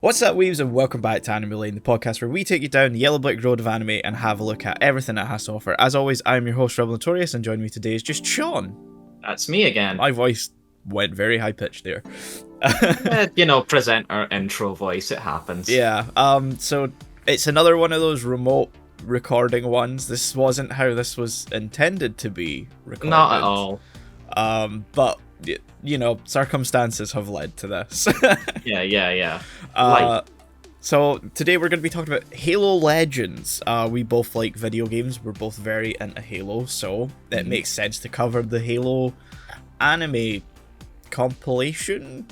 What's up, weebs, and welcome back to Anime Lane, the podcast where we take you down the yellow brick road of anime and have a look at everything it has to offer. As always, I'm your host, Notorious, and joining me today is just Shaun. That's me again. My voice went very high-pitched there. Presenter, intro voice, it happens. Yeah, so it's another one of those remote recording ones. This wasn't how this was intended to be recorded. Not at all. But, you know, circumstances have led to this. Yeah. So today we're going to be talking about Halo Legends. We both like video games. We're both very into Halo, so it makes sense to cover the Halo anime compilation.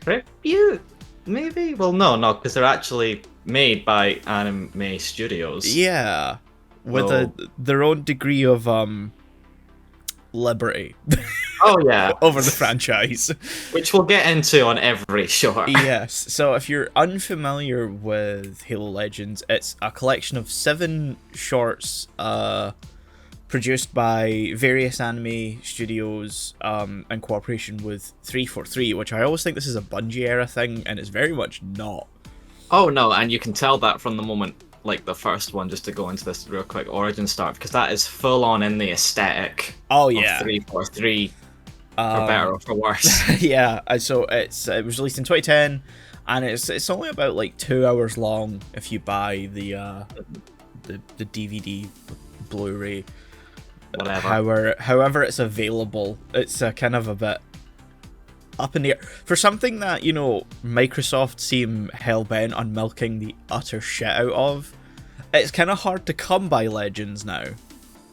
Tribute? Maybe? Well, no, because they're actually made by anime studios. Yeah, with their own degree of liberty. Oh yeah, over the franchise, which we'll get into on every short. Yes. So if you're unfamiliar with Halo Legends, it's a collection of 7 shorts produced by various anime studios in cooperation with 343, which I always think this is a Bungie era thing, and it's very much not. Oh no, and you can tell that from the moment, like the first one, just to go into this real quick origin start, because that is full on in the aesthetic. Oh yeah, of 343. For better or for worse. Yeah, so it was released in 2010, and it's only about like 2 hours long if you buy the DVD, Blu-ray, whatever. However it's available. It's kind of a bit up in the air for something that, you know, Microsoft seem hell-bent on milking the utter shit out of. It's kind of hard to come by Legends now,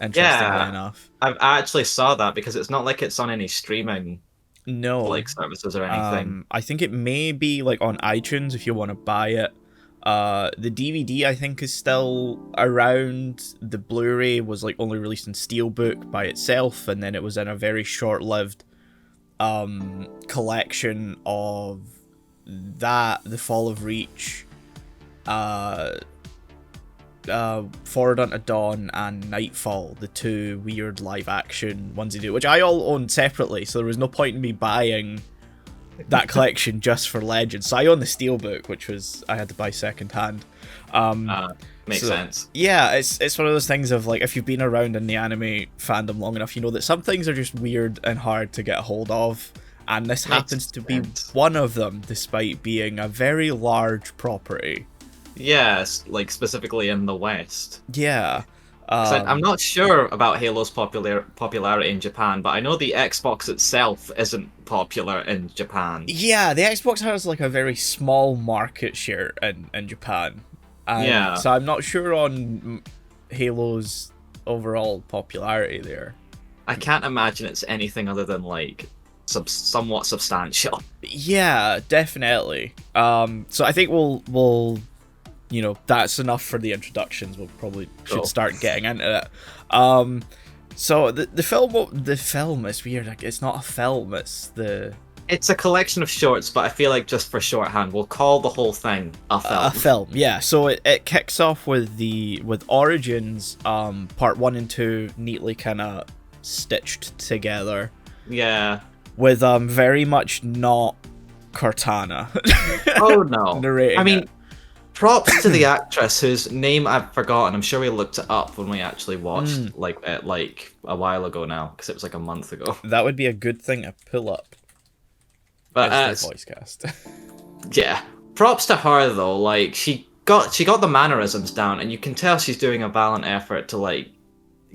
interestingly enough. I actually saw that, because it's not like it's on any streaming services or anything. I think it may be like on iTunes if you want to buy it. The DVD I think is still around. The Blu-ray was like only released in Steelbook by itself, and then it was in a very short-lived collection of that, The Fall of Reach, Forward Unto Dawn, and Nightfall, the 2 weird live-action ones they do, which I all own separately, so there was no point in me buying that collection just for Legends. So I own the Steelbook, which was I had to buy second-hand. Makes sense. Yeah, it's one of those things of, like, if you've been around in the anime fandom long enough, you know that some things are just weird and hard to get a hold of, and this happens to be one of them, despite being a very large property. Yes, like specifically in the West. Yeah. I'm not sure about Halo's popularity in Japan, but I know the Xbox itself isn't popular in Japan. Yeah, the Xbox has like a very small market share in Japan. So I'm not sure on Halo's overall popularity there. I can't imagine it's anything other than like somewhat substantial. Yeah, definitely. So I think we'll you know, that's enough for the introductions. We'll probably should start getting into it. So the film is weird. Like, it's not a film. It's a collection of shorts, but I feel like just for shorthand, we'll call the whole thing a film. A film, yeah. So it kicks off with Origins, part 1 and 2 neatly kind of stitched together. Yeah. With very much not Cortana. Oh no. Narrating it. Props to the actress whose name I've forgotten. I'm sure we looked it up when we actually watched like a while ago now, because it was like a month ago. That would be a good thing to pull up. But as the voice cast. Yeah, props to her though. Like she got the mannerisms down, and you can tell she's doing a valiant effort to like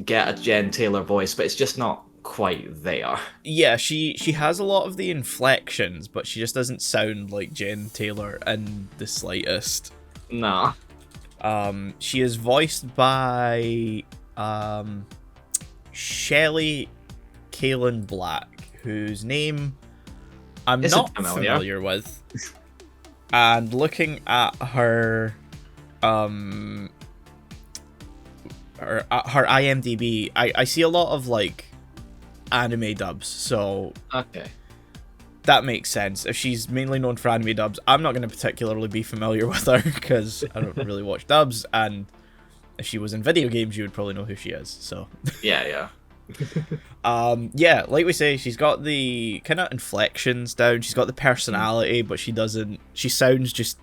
get a Jen Taylor voice, but it's just not quite there. Yeah, she has a lot of the inflections, but she just doesn't sound like Jen Taylor in the slightest. No. She is voiced by Shelley Kaylin Black, whose name I'm not familiar with. And looking at her IMDb, I see a lot of like anime dubs, so okay. That makes sense. If she's mainly known for anime dubs, I'm not going to particularly be familiar with her because I don't really watch dubs, and if she was in video games, you would probably know who she is. So yeah. Yeah, like we say, she's got the kind of inflections down. She's got the personality, but she doesn't. She sounds just,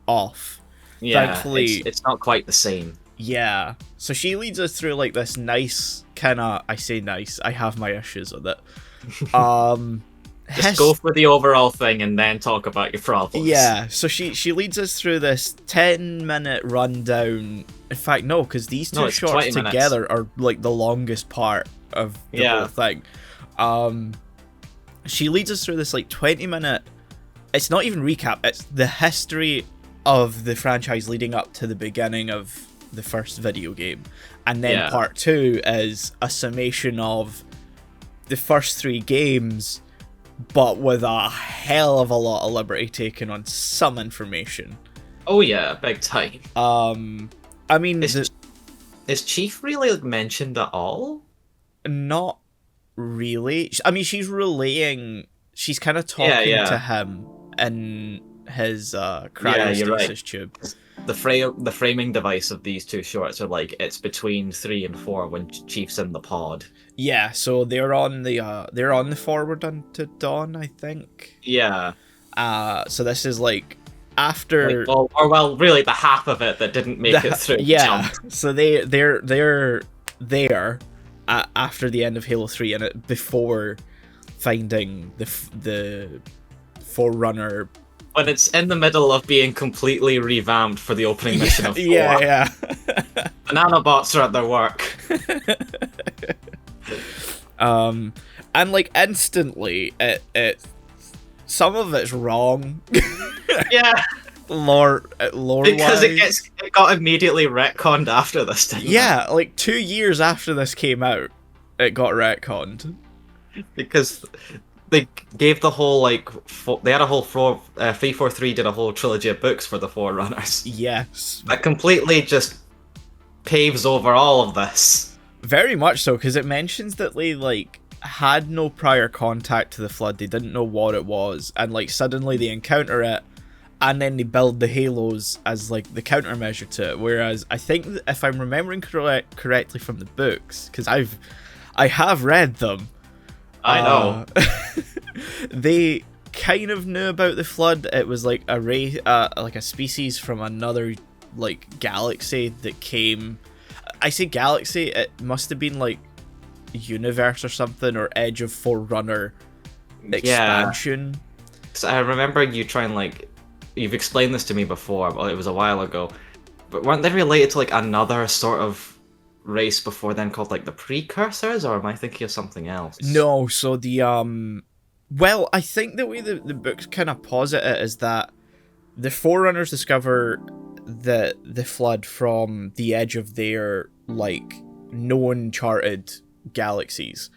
off. Yeah, Thankfully, it's not quite the same. yeah. So she leads us through like this nice kind of. I say nice. I have my issues with it. Just go for the overall thing and then talk about your problems. Yeah, so she leads us through this 10-minute rundown. In fact, no, because these two shorts together are like the longest part of the whole thing. She leads us through this like 20-minute. It's not even recap. It's the history of the franchise leading up to the beginning of the first video game, and then part 2 is a summation of the first 3 games, but with a hell of a lot of liberty taken on some information. Oh yeah, big time. I mean, is Chief really mentioned at all? Not really. I mean, she's relaying. She's kind of talking to him in his cryostasis tube. The framing device of these two shorts are like it's between 3 and 4 when Chief's in the pod. Yeah, so they're on the forward unto dawn, I think. Yeah. So this is like after, really the half of it that didn't make it through. Yeah. So they're there after the end of Halo 3 and it before finding the Forerunner. When it's in the middle of being completely revamped for the opening mission of 4. Yeah. The nanobots are at their work. And like instantly, it some of it's wrong. Yeah. Lore because it got immediately retconned after this, didn't it? Yeah, like 2 years after this came out, it got retconned. Because they gave the whole they had a whole 343 did a whole trilogy of books for the Forerunners. Yes. That completely just paves over all of this. Very much so, because it mentions that they had no prior contact to the Flood. They didn't know what it was, and suddenly they encounter it, and then they build the Halos as the countermeasure to it. Whereas I think if I'm remembering correctly from the books, because I have read them. I know. They kind of knew about the Flood. It was like a race, a species from another galaxy that came. I say galaxy. It must have been universe or something, or Edge of Forerunner expansion. So I remember you trying you've explained this to me before, but it was a while ago. But weren't they related to another sort of race before then called the Precursors, or am I thinking of something else? No, so the well, I think the way the books kind of posit it is that the Forerunners discover the Flood from the edge of their known charted galaxies,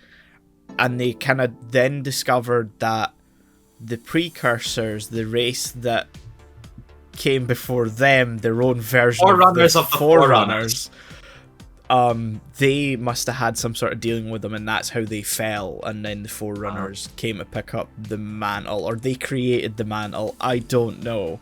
and they kind of then discovered that the Precursors, the race that came before them, their own version of the Forerunners, they must have had some sort of dealing with them, and that's how they fell, and then the Forerunners came to pick up the mantle, or they created the mantle. I don't know.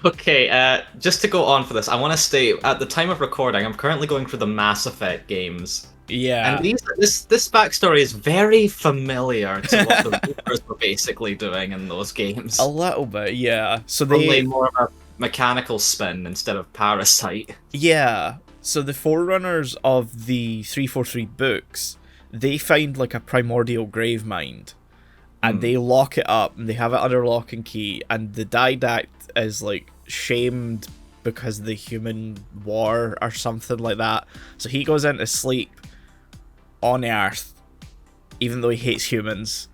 Okay, just to go on for this, I want to state, at the time of recording, I'm currently going through the Mass Effect games. Yeah. And this backstory is very familiar to what the Reapers were basically doing in those games. A little bit, yeah. So Only more of a mechanical spin instead of parasite. Yeah. So the Forerunners of the 343 books, they find a primordial grave mind, and they lock it up, and they have it under lock and key, and the Didact is shamed because of the human war or something like that. So he goes into sleep on Earth, even though he hates humans.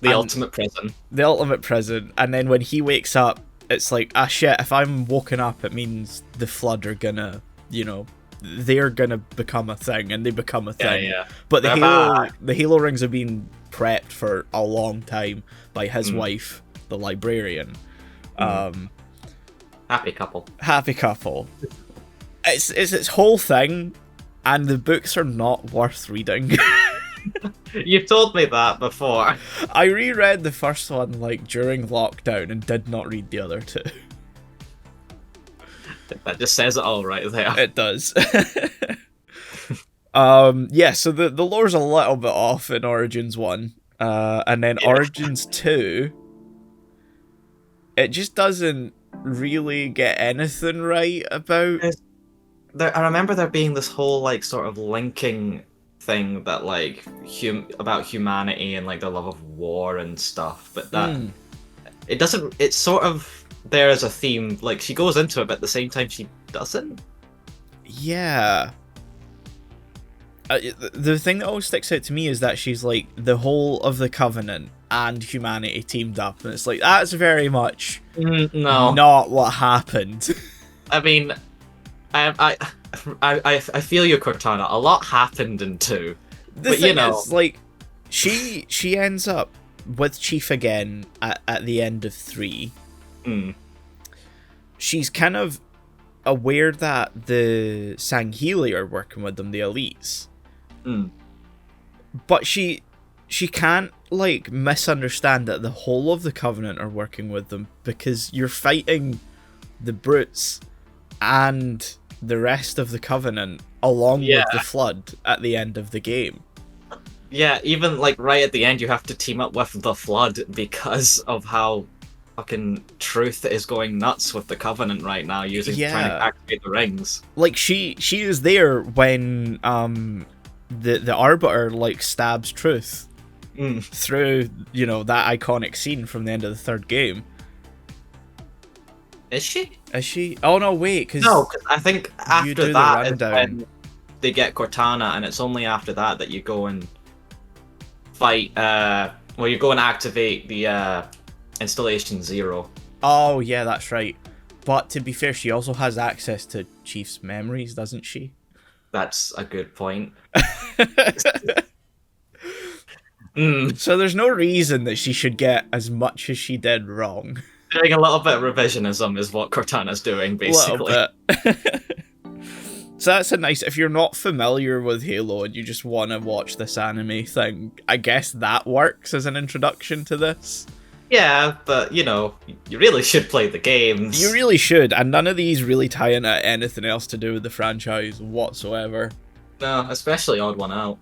The ultimate prison. And then when he wakes up, it's shit, if I'm woken up, it means the Flood are gonna, they're gonna become a thing, and they become a thing. Yeah. But the Halo rings have been prepped for a long time by his wife, the librarian. Happy couple. It's its whole thing, and the books are not worth reading. You've told me that before. I reread the first one during lockdown and did not read the other two. That just says it all right there. It does. Yeah, so the lore's a little bit off in Origins 1. And then Origins 2, it just doesn't really get anything right about... I remember there being this whole like sort of linking thing that like about humanity and like the love of war and stuff, but that it doesn't. It's sort of there as a theme. Like she goes into it, but at the same time she doesn't. Yeah. The thing that always sticks out to me is that she's like the whole of the Covenant and humanity teamed up, and it's like that's very much no, not what happened. I mean, I feel you, Cortana. A lot happened in 2, but Thing is, like, she ends up with Chief again at the end of 3. She's kind of aware that the Sangheili are working with them, the elites. But she can't, like, misunderstand that the whole of the Covenant are working with them, because you're fighting the brutes and the rest of the Covenant along with the Flood at the end of the game. Yeah, even like right at the end you have to team up with the Flood because of how fucking Truth is going nuts with the Covenant right now, trying to activate the rings. Like she is there when the Arbiter like stabs Truth through, you know, that iconic scene from the end of the 3rd game. Is she? Is she? Oh no, wait, because I think after that is when they get Cortana, and it's only after that you go and fight. Well, you go and activate the Installation 0. Oh yeah, that's right. But to be fair, she also has access to Chief's memories, doesn't she? That's a good point. So there's no reason that she should get as much as she did wrong. Doing a little bit of revisionism is what Cortana's doing, basically. A little bit. So that's a nice... If you're not familiar with Halo and you just want to watch this anime thing, I guess that works as an introduction to this. Yeah, but, you know, you really should play the games. You really should, and none of these really tie into anything else to do with the franchise whatsoever. No, especially Odd One Out.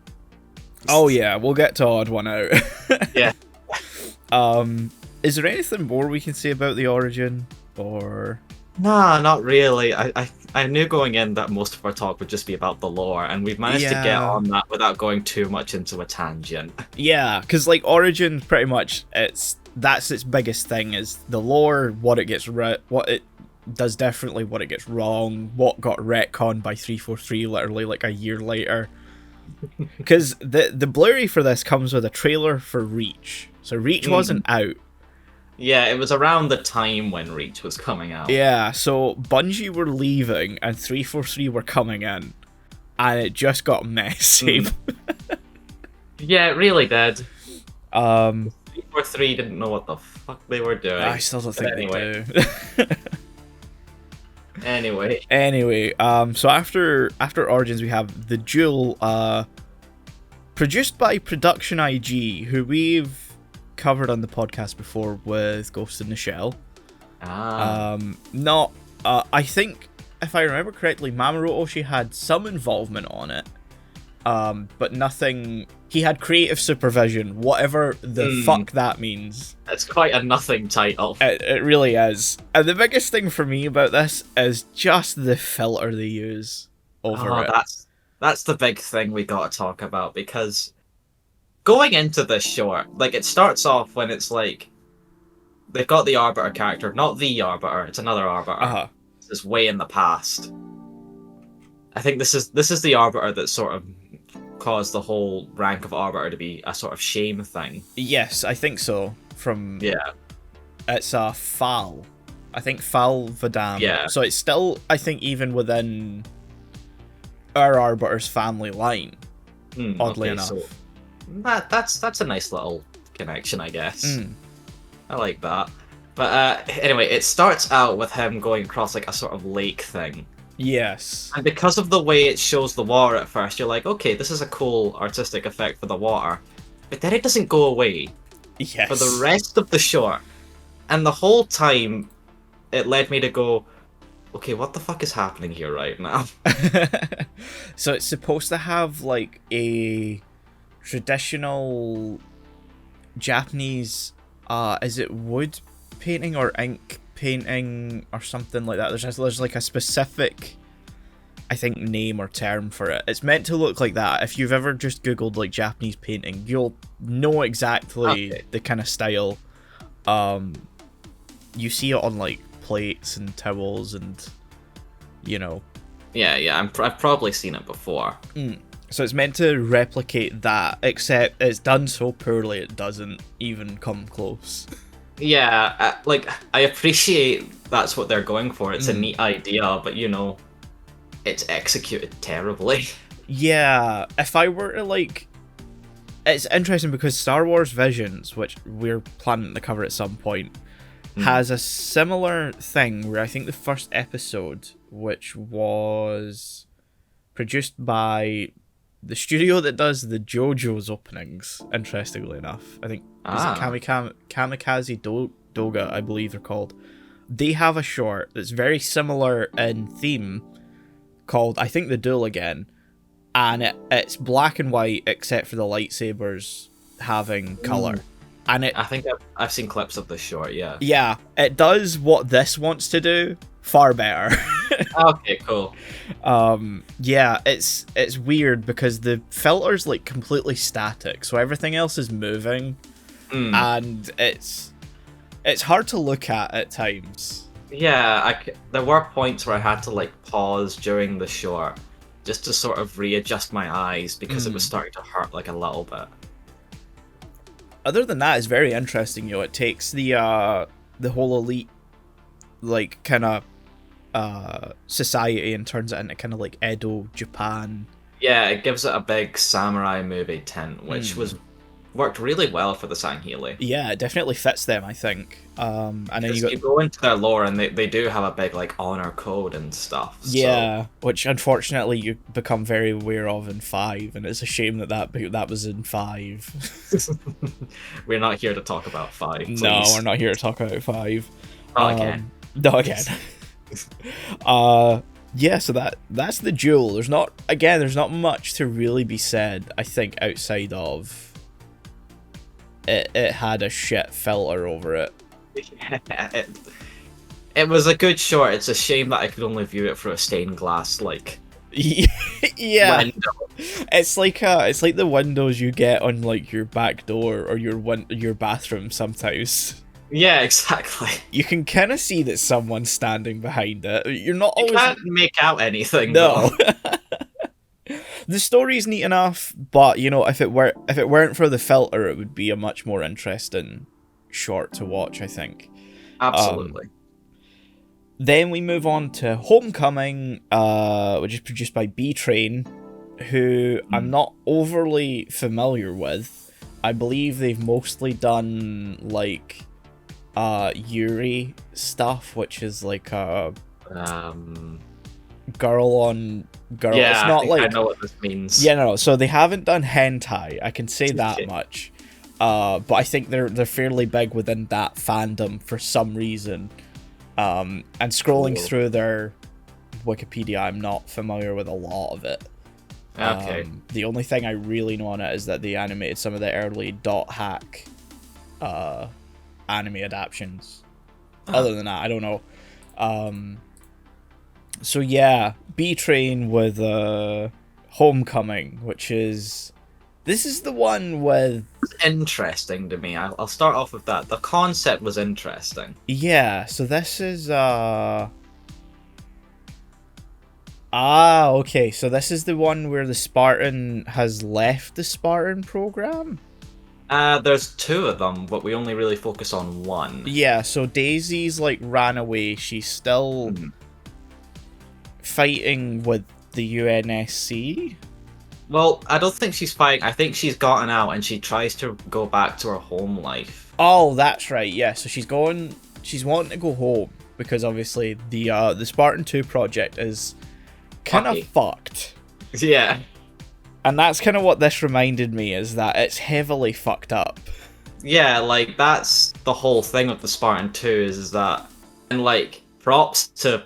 Oh yeah, we'll get to Odd One Out. Yeah. Is there anything more we can say about the origin, or...? Nah, not really. I knew going in that most of our talk would just be about the lore, and we've managed to get on that without going too much into a tangent. Yeah, because like Origin, pretty much that's its biggest thing is the lore, what it gets what it does differently, what it gets wrong, what got retconned by 343 literally like a year later. Because the Blu-ray for this comes with a trailer for Reach, so Reach wasn't out. Yeah, it was around the time when Reach was coming out. Yeah, so Bungie were leaving and 343 were coming in, and it just got messy. Yeah, it really did. 343 didn't know what the fuck they were doing. I still don't think they do. Anyway, so after Origins we have The Duel, produced by Production IG, who we've covered on the podcast before with Ghost in the Shell. I think, if I remember correctly, Mamoru Oshii had some involvement on it, but nothing. He had creative supervision, whatever the fuck that means. That's quite a nothing title. It really is. And the biggest thing for me about this is just the filter they use over it. That's the big thing we gotta talk about, because going into this short, like, it starts off when it's like they've got the Arbiter character, not the Arbiter, it's another Arbiter. It's way in the past. I think this is the Arbiter that sort of caused the whole rank of Arbiter to be a sort of shame thing. Yes, I think so. It's Fal. I think Fal Vadam. Yeah. So it's still, I think, even within our Arbiter's family line. Oddly enough. So that's a nice little connection, I guess. I like that. But anyway, it starts out with him going across like a sort of lake thing. Yes. And because of the way it shows the water at first, you're like, okay, this is a cool artistic effect for the water. But then it doesn't go away for the rest of the short. And the whole time, it led me to go, okay, what the fuck is happening here right now? So it's supposed to have like a traditional Japanese, is it wood painting or ink painting or something like that? There's like a specific, I think, name or term for it. It's meant to look like that. If you've ever just googled like Japanese painting, you'll know exactly Okay. the kind of style. You see it on like plates and towels and, you know. Yeah, I've probably seen it before. So it's meant to replicate that, except it's done so poorly it doesn't even come close. Yeah, like, I appreciate that's what they're going for. It's a neat idea, but it's executed terribly. Yeah, if I were to like, it's interesting because Star Wars Visions, which we're planning to cover at some point, has a similar thing where I think the first episode, which was produced by the studio that does the JoJo's openings, interestingly enough, I think is it Kamikaze Doga, I believe they're called. They have a short that's very similar in theme called, I think, The Duel Again, and it's black and white except for the lightsabers having color. And I think I've seen clips of this short, yeah. yeah, it does what this wants to do far better. Okay, cool. Yeah, it's weird because the filter's like completely static, so everything else is moving, and it's hard to look at times. Yeah, there were points where I had to like pause during the short just to sort of readjust my eyes because it was starting to hurt like a little bit. Other than that, it's very interesting. It takes the whole elite like kind of society and turns it into kind of like Edo Japan. Yeah, it gives it a big samurai movie tint, which worked really well for the Sangheili. Yeah, it definitely fits them, I think. And then You go into their lore, and they do have a big like honor code and stuff. Yeah, which unfortunately you become very aware of in 5, and it's a shame that was in 5. We're not here to talk about 5. Please. No, we're not here to talk about 5. Not again. No, again. Yeah, so that's the duel. There's not much to really be said, I think, outside of it had a shit filter over it. Yeah, it was a good short. It's a shame that I could only view it through a stained glass like yeah, window. it's like the windows you get on like your back door or your bathroom sometimes. Yeah, exactly. You can kind of see that someone's standing behind it. You're not You always can't make out anything. no. Though. The story's neat enough, but if it weren't for the filter, it would be a much more interesting short to watch, I think. Absolutely. Then we move on to Homecoming, which is produced by B Train, who I'm not overly familiar with. I believe they've mostly done like Yuri stuff, which is like a girl on girl. Yeah, it's not I know what this means. Yeah, no. So they haven't done hentai. I can say that much. But I think they're fairly big within that fandom for some reason. And scrolling through their Wikipedia, I'm not familiar with a lot of it. Okay. The only thing I really know on it is that they animated some of the early dot hack anime adaptions. Other than that, I don't know. So yeah, B Train with Homecoming, which is... This is the one with... Interesting to me. I'll start off with that. The concept was interesting. Yeah, so this is... okay, so this is the one where the Spartan has left the Spartan program? There's 2 of them, but we only really focus on one. Yeah, so Daisy's like ran away. She's still fighting with the UNSC. Well, I don't think she's fighting. I think she's gotten out and she tries to go back to her home life. Oh, that's right. Yeah, so she's wanting to go home because obviously the Spartan 2 project is kind of fucked. Yeah. And that's kind of what this reminded me, is that it's heavily fucked up. Yeah, like, that's the whole thing with the Spartan 2 is that, and like, props to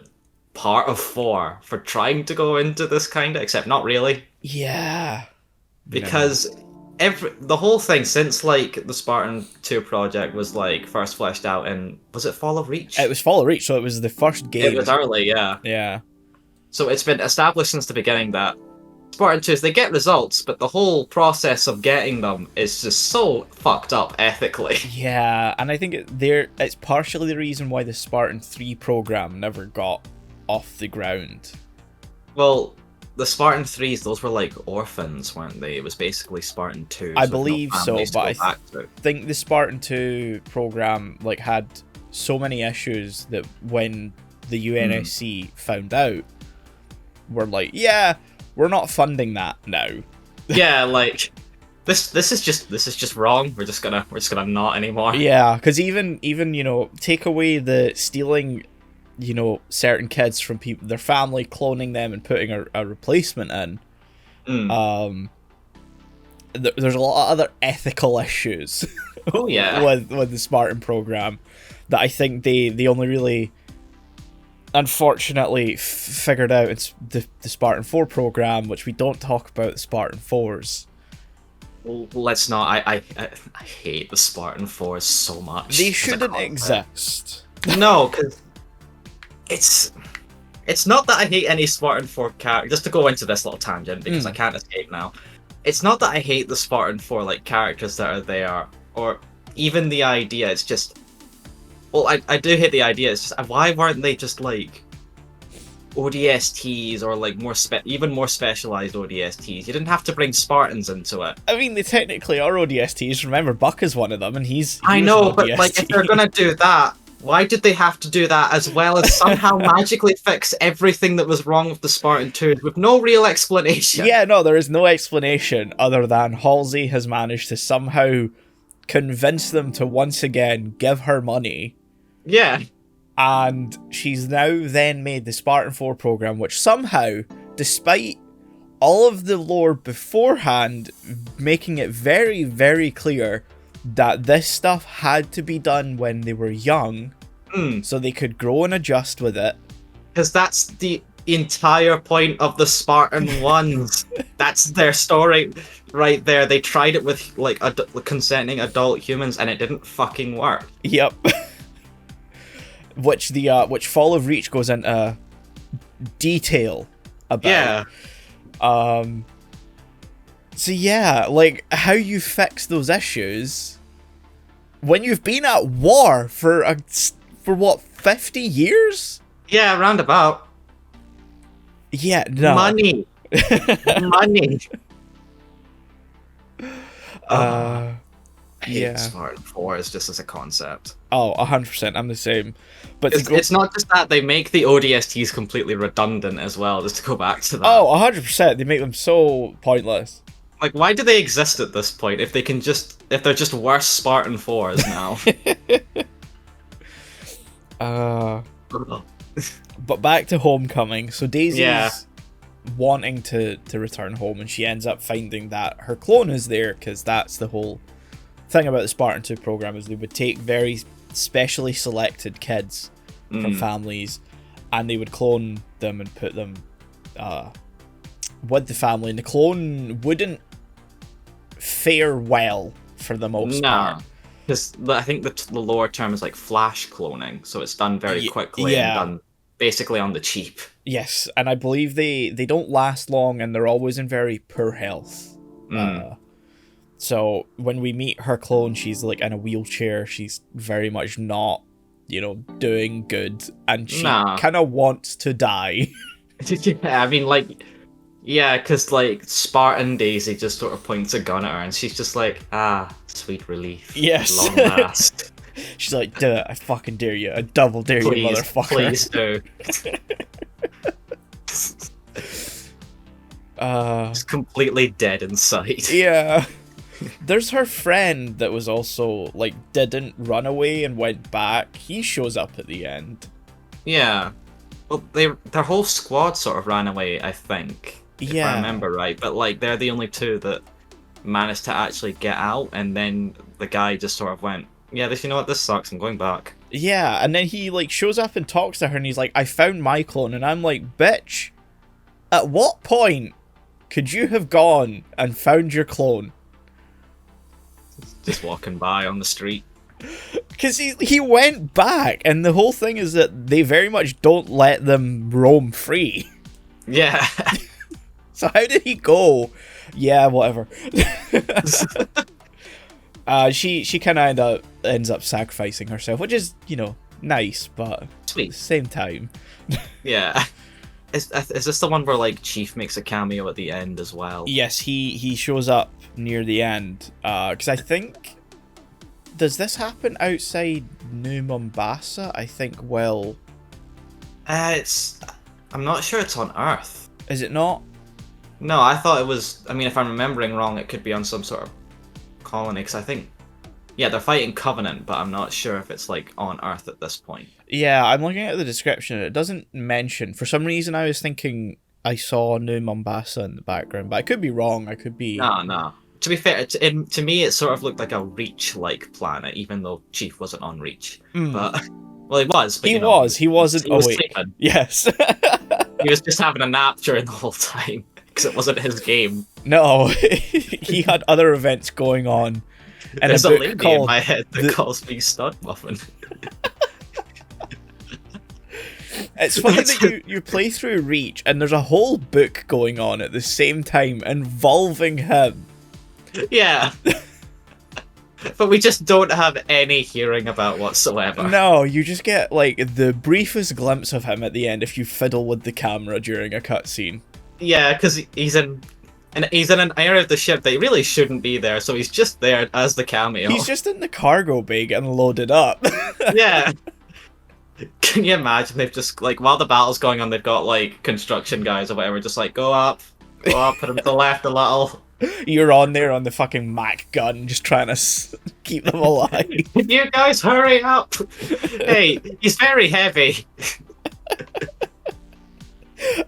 part of 4 for trying to go into this kind of, except not really. Yeah. Because the whole thing since like the Spartan 2 project was like first fleshed out in, was it Fall of Reach? It was Fall of Reach, so it was the first game. It was early, yeah. Yeah. So it's been established since the beginning that Spartan 2s, they get results, but the whole process of getting them is just so fucked up ethically. Yeah, and I think it's partially the reason why the Spartan 3 program never got off the ground. Well, the Spartan 3s, those were like orphans, weren't they? It was basically Spartan 2s. I believe so, but I to. think the Spartan 2 program like had so many issues that when the UNSC found out, were like, yeah, we're not funding that now. Yeah, like this is just wrong. We're just gonna not anymore. Yeah, because even take away the stealing, certain kids from people, their family, cloning them and putting a replacement in. There's a lot of other ethical issues. Oh yeah, with the Spartan program that I think they only really, unfortunately, figured out. It's the Spartan 4 program, which we don't talk about the Spartan 4s. Well, let's not. I hate the Spartan 4s so much. They shouldn't exist. No, because it's not that I hate any Spartan 4 character. Just to go into this little tangent, because I can't escape now. It's not that I hate the Spartan 4 like characters that are there, or even the idea. It's just, well, I do hate the idea. It's just, why weren't they just like ODSTs or like even more specialized ODSTs? You didn't have to bring Spartans into it. I mean, they technically are ODSTs. Remember, Buck is one of them, and he's I know, but like if they're gonna do that, why did they have to do that as well as somehow magically fix everything that was wrong with the Spartan 2 with no real explanation? Yeah, no, there is no explanation other than Halsey has managed to somehow convince them to once again give her money. Yeah. And she's now then made the Spartan 4 program, which somehow, despite all of the lore beforehand, making it very, very clear that this stuff had to be done when they were young, so they could grow and adjust with it. Because that's the entire point of the Spartan ones. That's their story right there. They tried it with like consenting adult humans, and it didn't fucking work. Yep. Which Fall of Reach goes into detail about. Yeah. So yeah, like how you fix those issues when you've been at war for what, 50 years? Yeah, roundabout. Yeah, no. Money. Money. I hate Spartan 4s just as a concept. Oh, 100%. I'm the same. But it's not just that, they make the ODSTs completely redundant as well, just to go back to that. Oh, 100%. They make them so pointless. Like, why do they exist at this point if they're just worse Spartan 4s now? But back to Homecoming. So Daisy's wanting to return home, and she ends up finding that her clone is there, because that's the whole thing about the Spartan 2 program, is they would take very specially selected kids from families, and they would clone them and put them with the family, and the clone wouldn't fare well for the most part. Because I think the lore term is like flash cloning, so it's done very quickly and done basically on the cheap. Yes, and I believe they don't last long, and they're always in very poor health. So when we meet her clone, she's like in a wheelchair. She's very much not, doing good, and she kind of wants to die. Yeah, I mean, like, yeah, because like Spartan Daisy just sort of points a gun at her, and she's just like, sweet relief. Yes. Long last. She's like, duh, I fucking dare you. I double dare you, motherfucker. Please do. It's completely dead inside. Yeah. There's her friend that was also, like, didn't run away and went back. He shows up at the end. Yeah. Well, their whole squad sort of ran away, I think. If I remember right. But, like, they're the only two that managed to actually get out, and then the guy just sort of went, yeah, you know what, this sucks, I'm going back. Yeah, and then he like shows up and talks to her, and he's like, "I found my clone," and I'm like, "Bitch, at what point could you have gone and found your clone?" Just walking by on the street. Because he went back, and the whole thing is that they very much don't let them roam free. Yeah. So how did he go? Yeah, whatever. She kind of ends up sacrificing herself, which is, you know, nice, but Sweet. at the same time. Yeah. Is this the one where like Chief makes a cameo at the end as well? Yes, he shows up near the end. Because I think, does this happen outside New Mombasa? I think, well, I'm not sure it's on Earth. is it not? No, I thought it was. I mean, if I'm remembering wrong, it could be on some sort of colony. Because I think, yeah, they're fighting Covenant, but I'm not sure if it's like on Earth at this point. Yeah, I'm looking at the description. It doesn't mention. For some reason, I was thinking I saw New Mombasa in the background, but I could be wrong. I could be. No. To be fair, to me, it sort of looked like a Reach-like planet, even though Chief wasn't on Reach. But well, he was. But, He you know, was. He wasn't he was awake. sleeping. Yes. He was just having a nap during the whole time because it wasn't his game. No, he had other events going on. And There's a a book lady called in my head that the- calls me Stud Muffin. It's funny that you play through Reach and there's a whole book going on at the same time involving him. Yeah. But we just don't have any hearing about whatsoever. No, you just get like the briefest glimpse of him at the end if you fiddle with the camera during a cutscene. Yeah, because he's in an area of the ship that he really shouldn't be there, so he's just there as the cameo. He's just in the cargo bay getting loaded up. Yeah. Can you imagine? They've just, like, while the battle's going on, they've got, like, construction guys or whatever, just like, go up, put him to the left a little. You're on there on the fucking Mac gun, just trying to keep them alive. Can you guys hurry up? Hey, he's very heavy.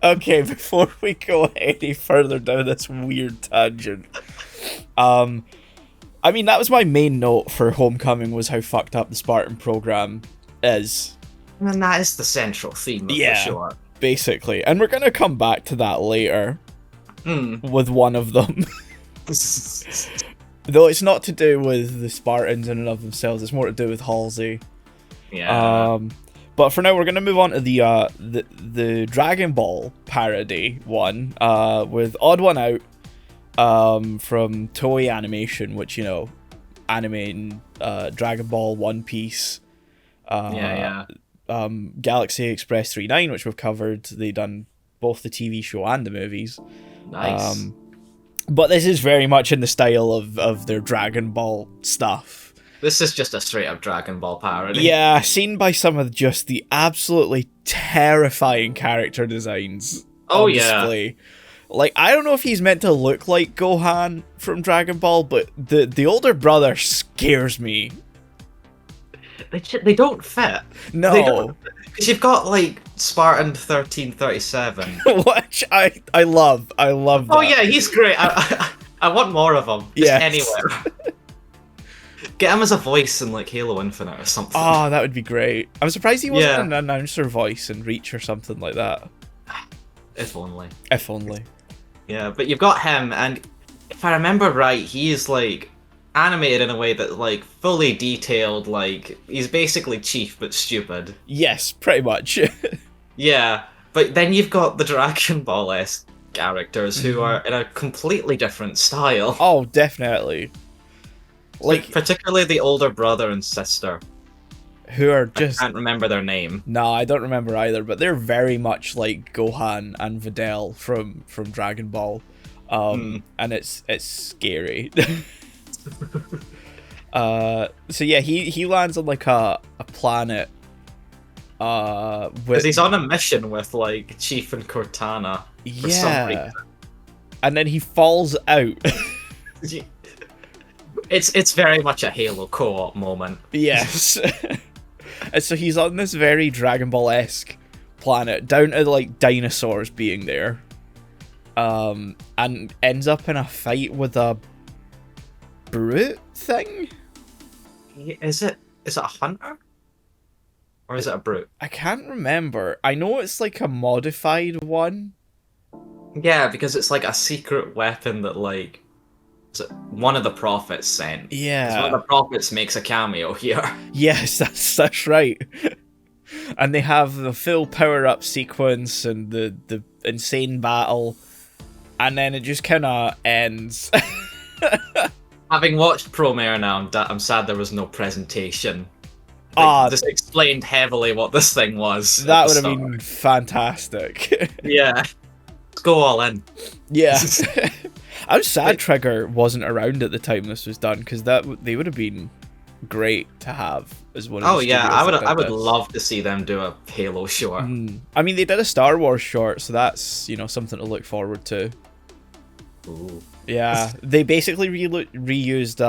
Okay, before we go any further down this weird tangent, I mean, that was my main note for Homecoming, was how fucked up the Spartan program is. And that is the central theme of the show. Basically. And we're going to come back to that later with one of them. Though it's not to do with the Spartans in and of themselves, it's more to do with Halsey. Yeah. But for now, we're going to move on to the Dragon Ball parody one, with Odd One Out from Toei Animation, which, you know, animating Dragon Ball, One Piece, Galaxy Express 39, which we've covered. They done both the TV show and the movies. Nice. But this is very much in the style of their Dragon Ball stuff. This is just a straight-up Dragon Ball parody. Yeah, seen by some of just the absolutely terrifying character designs on display. Like, I don't know if he's meant to look like Gohan from Dragon Ball, but the older brother scares me. They don't fit. No. Because you've got, like, Spartan 1337. Which I love. I love that. Oh, yeah, he's great. I want more of him. Just anywhere. Get him as a voice in, like, Halo Infinite or something. Oh, that would be great. I'm surprised he wasn't an announcer voice in Reach or something like that. If only. If only. Yeah, but you've got him, and if I remember right, he is, like, animated in a way that, like, fully detailed, like, he's basically Chief, but stupid. Yes, pretty much. Yeah, but then you've got the Dragon Ball-esque characters who are in a completely different style. Oh, definitely. Like, particularly the older brother and sister. Who are just... I can't remember their name. No, I don't remember either, but they're very much like Gohan and Videl from Dragon Ball. And it's scary. So yeah, he lands on like a planet. Because he's on a mission with like Chief and Cortana. For some reason. And then he falls out. It's very much a Halo co-op moment. Yes. And so he's on this very Dragon Ball-esque planet, down to like dinosaurs being there. And ends up in a fight with a brute thing? Is it a hunter? Or is it a brute? I can't remember. I know it's like a modified one. Yeah, because it's like a secret weapon that like one of the prophets sent. Because one of Yeah. the prophets makes a cameo here. Yes, that's right. And they have the full power-up sequence and the insane battle, and then it just kind of ends. Having watched Promare now, I'm sad there was no presentation. Ah, This explained heavily what this thing was. that would have been fantastic. Yeah. Let's go all in. Yeah. I'm sad Trigger wasn't around at the time this was done, because they would have been great to have as one of the Oh yeah, studios I would this. love to see them do a Halo short. I mean, they did a Star Wars short, so that's, something to look forward to. Ooh. Yeah, they basically reused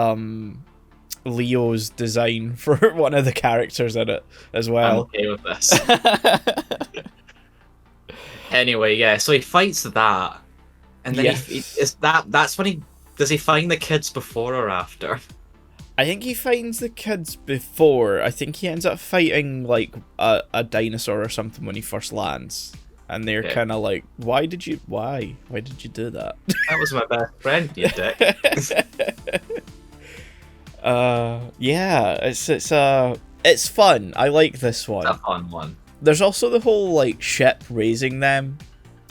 Leo's design for one of the characters in it as well. I'm okay with this. Anyway, yeah, so he fights that, and then that's when does he find the kids before or after? I think he finds the kids before. I think he ends up fighting like a dinosaur or something when he first lands. And they're kind of like, why did you do that? That was my best friend, you dick. Yeah, it's fun. I like this one. It's a fun one. There's also the whole like ship raising them,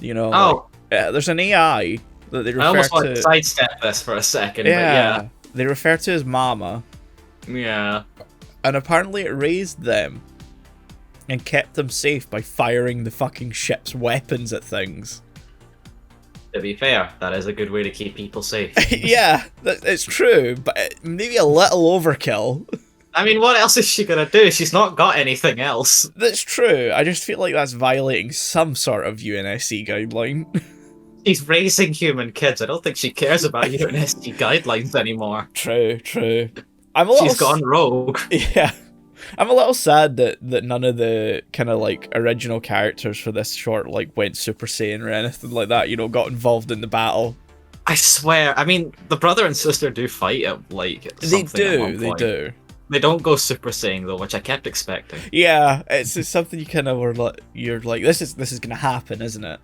Oh, there's an AI that they refer I almost to. want to sidestep this for a second, Yeah, but yeah. they refer to as Mama, Yeah. and apparently it raised them and kept them safe by firing the fucking ship's weapons at things. To be fair, that is a good way to keep people safe. Yeah, it's true, but maybe a little overkill. I mean, what else is she gonna do? She's not got anything else. That's true. I just feel like that's violating some sort of UNSC guideline. She's raising human kids. I don't think she cares about UNSC guidelines anymore. True. She's gone rogue. Yeah. I'm a little sad that none of the kind of like original characters for this short like went Super Saiyan or anything like that, got involved in the battle. I swear. I mean, the brother and sister do fight at like something at one point. They do. They don't go Super Saiyan though, which I kept expecting. Yeah, it's something you kind of were like, you're like, this is gonna happen, isn't it?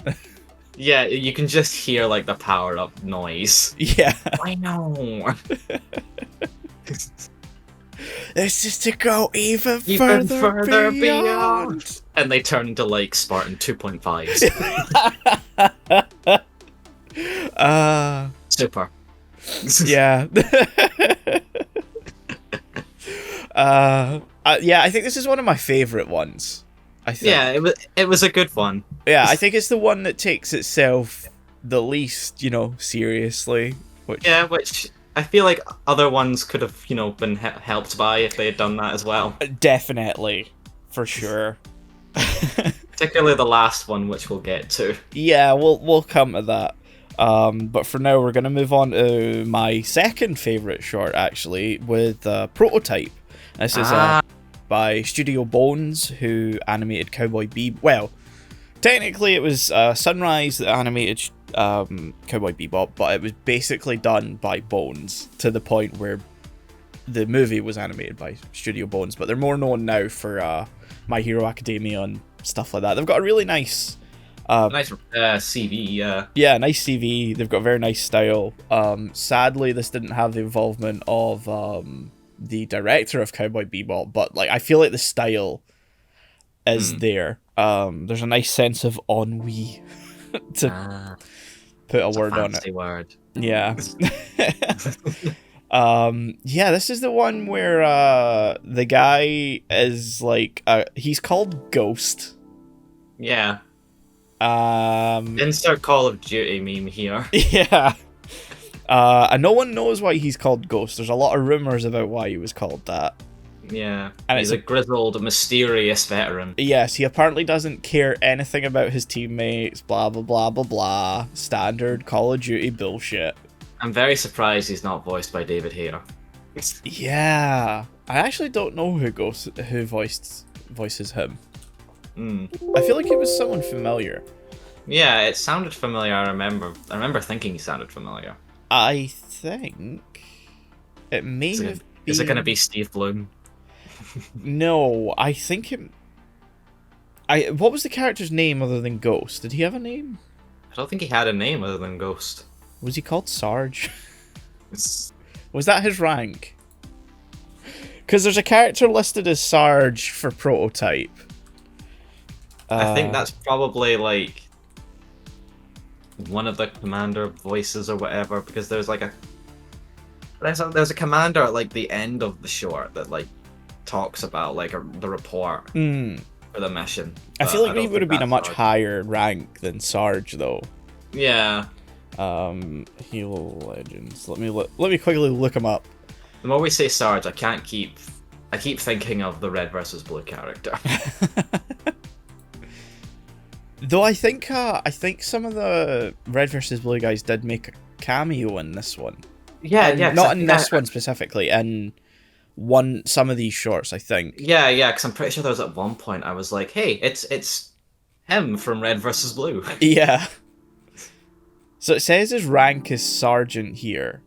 Yeah, you can just hear like the power up noise. Yeah. I know. This is to go even further beyond. And they turn into like Spartan 2.5s. Super. Yeah. Yeah, I think this is one of my favorite ones. I think. Yeah, it was a good one. Yeah, I think it's the one that takes itself the least, seriously. Which I feel like other ones could have, been helped by if they had done that as well. Definitely, for sure. Particularly the last one, which we'll get to. Yeah, we'll come to that. But for now, we're gonna move on to my second favorite short, actually, with Prototype. This is by Studio Bones, who animated Cowboy Bebop. Well, technically, it was Sunrise that animated Cowboy Bebop, but it was basically done by Bones to the point where the movie was animated by Studio Bones. But they're more known now for My Hero Academia and stuff like that. They've got a really nice CV, yeah. Yeah, nice CV. They've got very nice style. Sadly, this didn't have the involvement of the director of Cowboy Bebop, but like I feel like the style is there. There's a nice sense of ennui to put a word on it. Word. Yeah. Yeah, this is the one where the guy is like he's called Ghost. Yeah. Um, Insert Call of Duty meme here. Yeah. And no one knows why he's called Ghost. There's a lot of rumors about why he was called that. Yeah. And he's a grizzled, mysterious veteran. Yes, he apparently doesn't care anything about his teammates, blah, blah, blah, blah, blah. Standard Call of Duty bullshit. I'm very surprised he's not voiced by David Hayter. Yeah. I actually don't know who voices him. Mm. I feel like it was someone familiar. Yeah, it sounded familiar. I remember thinking he sounded familiar. I think it may have been... Is it going to be Steve Bloom? No, I think it What was the character's name other than Ghost? Did he have a name? I don't think he had a name other than Ghost. Was he called Sarge? It's... Was that his rank? Because there's a character listed as Sarge for Prototype. I think that's probably like one of the commander voices or whatever, because there's like there's a commander at like the end of the short that like talks about like the report for the mission. I feel like he don't would have think been a that's much Sarge. higher rank than Sarge though. Yeah. Halo Legends. Let me quickly look him up. The more we say Sarge, I keep thinking of the Red versus Blue character. Though I think some of the Red versus Blue guys did make a cameo in this one. Yeah, not in this one specifically, in some of these shorts, I think. Yeah, because I'm pretty sure there was at one point I was like, hey, it's him from Red versus Blue. Yeah. So it says his rank is Sergeant here.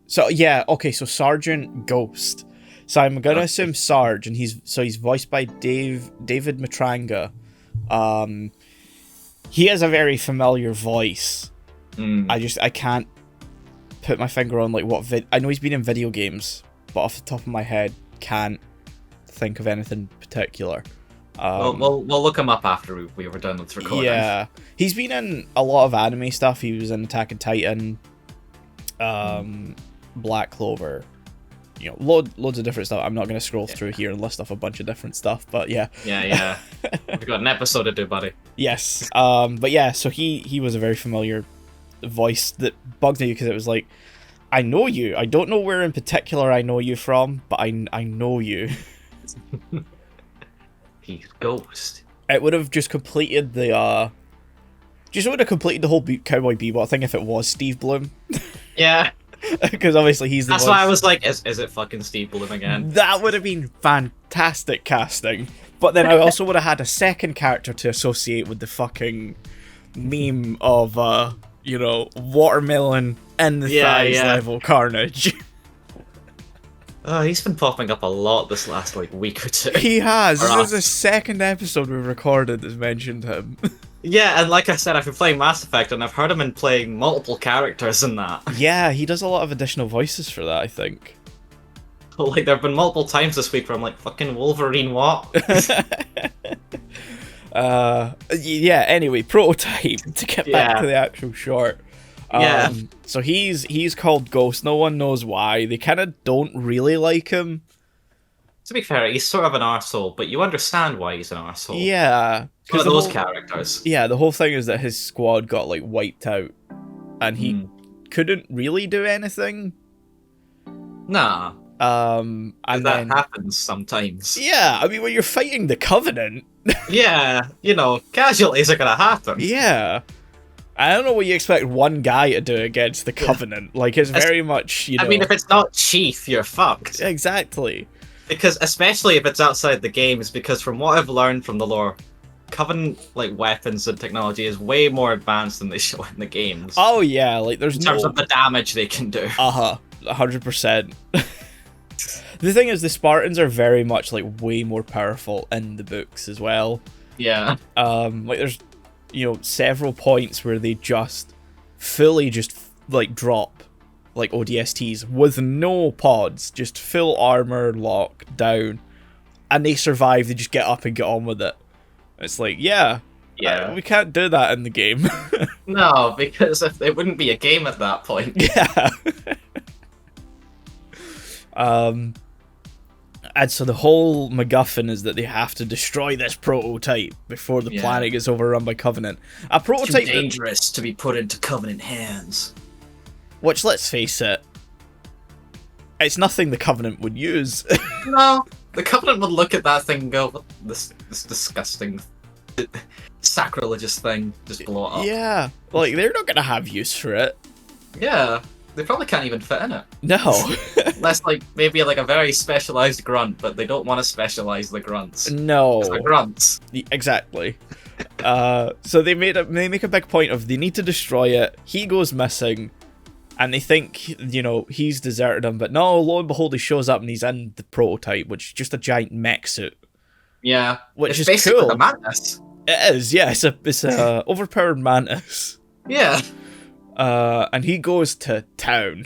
So yeah, okay, so Sergeant Ghost. So I'm gonna assume Sarge, and he's voiced by David Matranga. He has a very familiar voice. I can't put my finger on like what I know he's been in video games, but off the top of my head, can't think of anything particular. We'll look him up after we were done with recording. Yeah, he's been in a lot of anime stuff. He was in Attack on Titan, Black Clover, you know, loads of different stuff. I'm not going to scroll through here and list off a bunch of different stuff, but yeah. Yeah. We've got an episode to do, buddy. Yes. But yeah, so he was a very familiar voice that bugged me because it was like, I know you. I don't know where in particular I know you from, but I know you. He's Ghost. It would have just completed the whole Cowboy Bebop thing if it was Steve Bloom. Yeah. Because obviously he's the That's voice. why I was like, is it fucking Steve Bloom again? That would have been fantastic casting. But then I also would have had a second character to associate with the fucking meme of, watermelon in the thighs level carnage. Oh, he's been popping up a lot this last week or two. He has. This is the second episode we've recorded that's mentioned him. Yeah, and like I said, I've been playing Mass Effect, and I've heard him in playing multiple characters in that. Yeah, he does a lot of additional voices for that, I think. Like, there have been multiple times this week where I'm like, fucking Wolverine, what? Yeah, anyway, Prototype, to get back to the actual short. So he's called Ghost. No one knows why. They kind of don't really like him. To be fair, he's sort of an arsehole, but you understand why he's an arsehole. Yeah. One of those characters. Yeah, the whole thing is that his squad got, wiped out. And he couldn't really do anything. Nah. And that happens sometimes. Yeah, I mean, when you're fighting the Covenant... Yeah, casualties are gonna happen. Yeah. I don't know what you expect one guy to do against the Covenant. It's very much, I mean, if it's not Chief, you're fucked. Exactly. Because, especially if it's outside the games, because from what I've learned from the lore, Covenant, weapons and technology is way more advanced than they show in the games. Oh, yeah, there's in terms of the damage they can do. 100%. The thing is, the Spartans are very much, way more powerful in the books as well. Yeah. There's, several points where they just fully drop, ODSTs with no pods, just full armor, locked down, and they survive, they just get up and get on with it. It's we can't do that in the game. No, because it wouldn't be a game at that point. Yeah. And so the whole MacGuffin is that they have to destroy this prototype before the planet gets overrun by Covenant. A prototype too dangerous to be put into Covenant hands. Which, let's face it, it's nothing the Covenant would use. No, the Covenant would look at that thing and go, this disgusting, sacrilegious thing, just blow it up. Yeah, they're not going to have use for it. Yeah, they probably can't even fit in it. No. Unless, maybe a very specialized grunt, but they don't want to specialize the grunts. No. It's the grunts. Exactly. So they make a big point of they need to destroy it. He goes missing. And they think, he's deserted him. But no, lo and behold, he shows up and he's in the prototype, which is just a giant mech suit. Yeah, which it's is basically the cool. madness. It is, yeah. It's a overpowered mantis. Yeah. And he goes to town.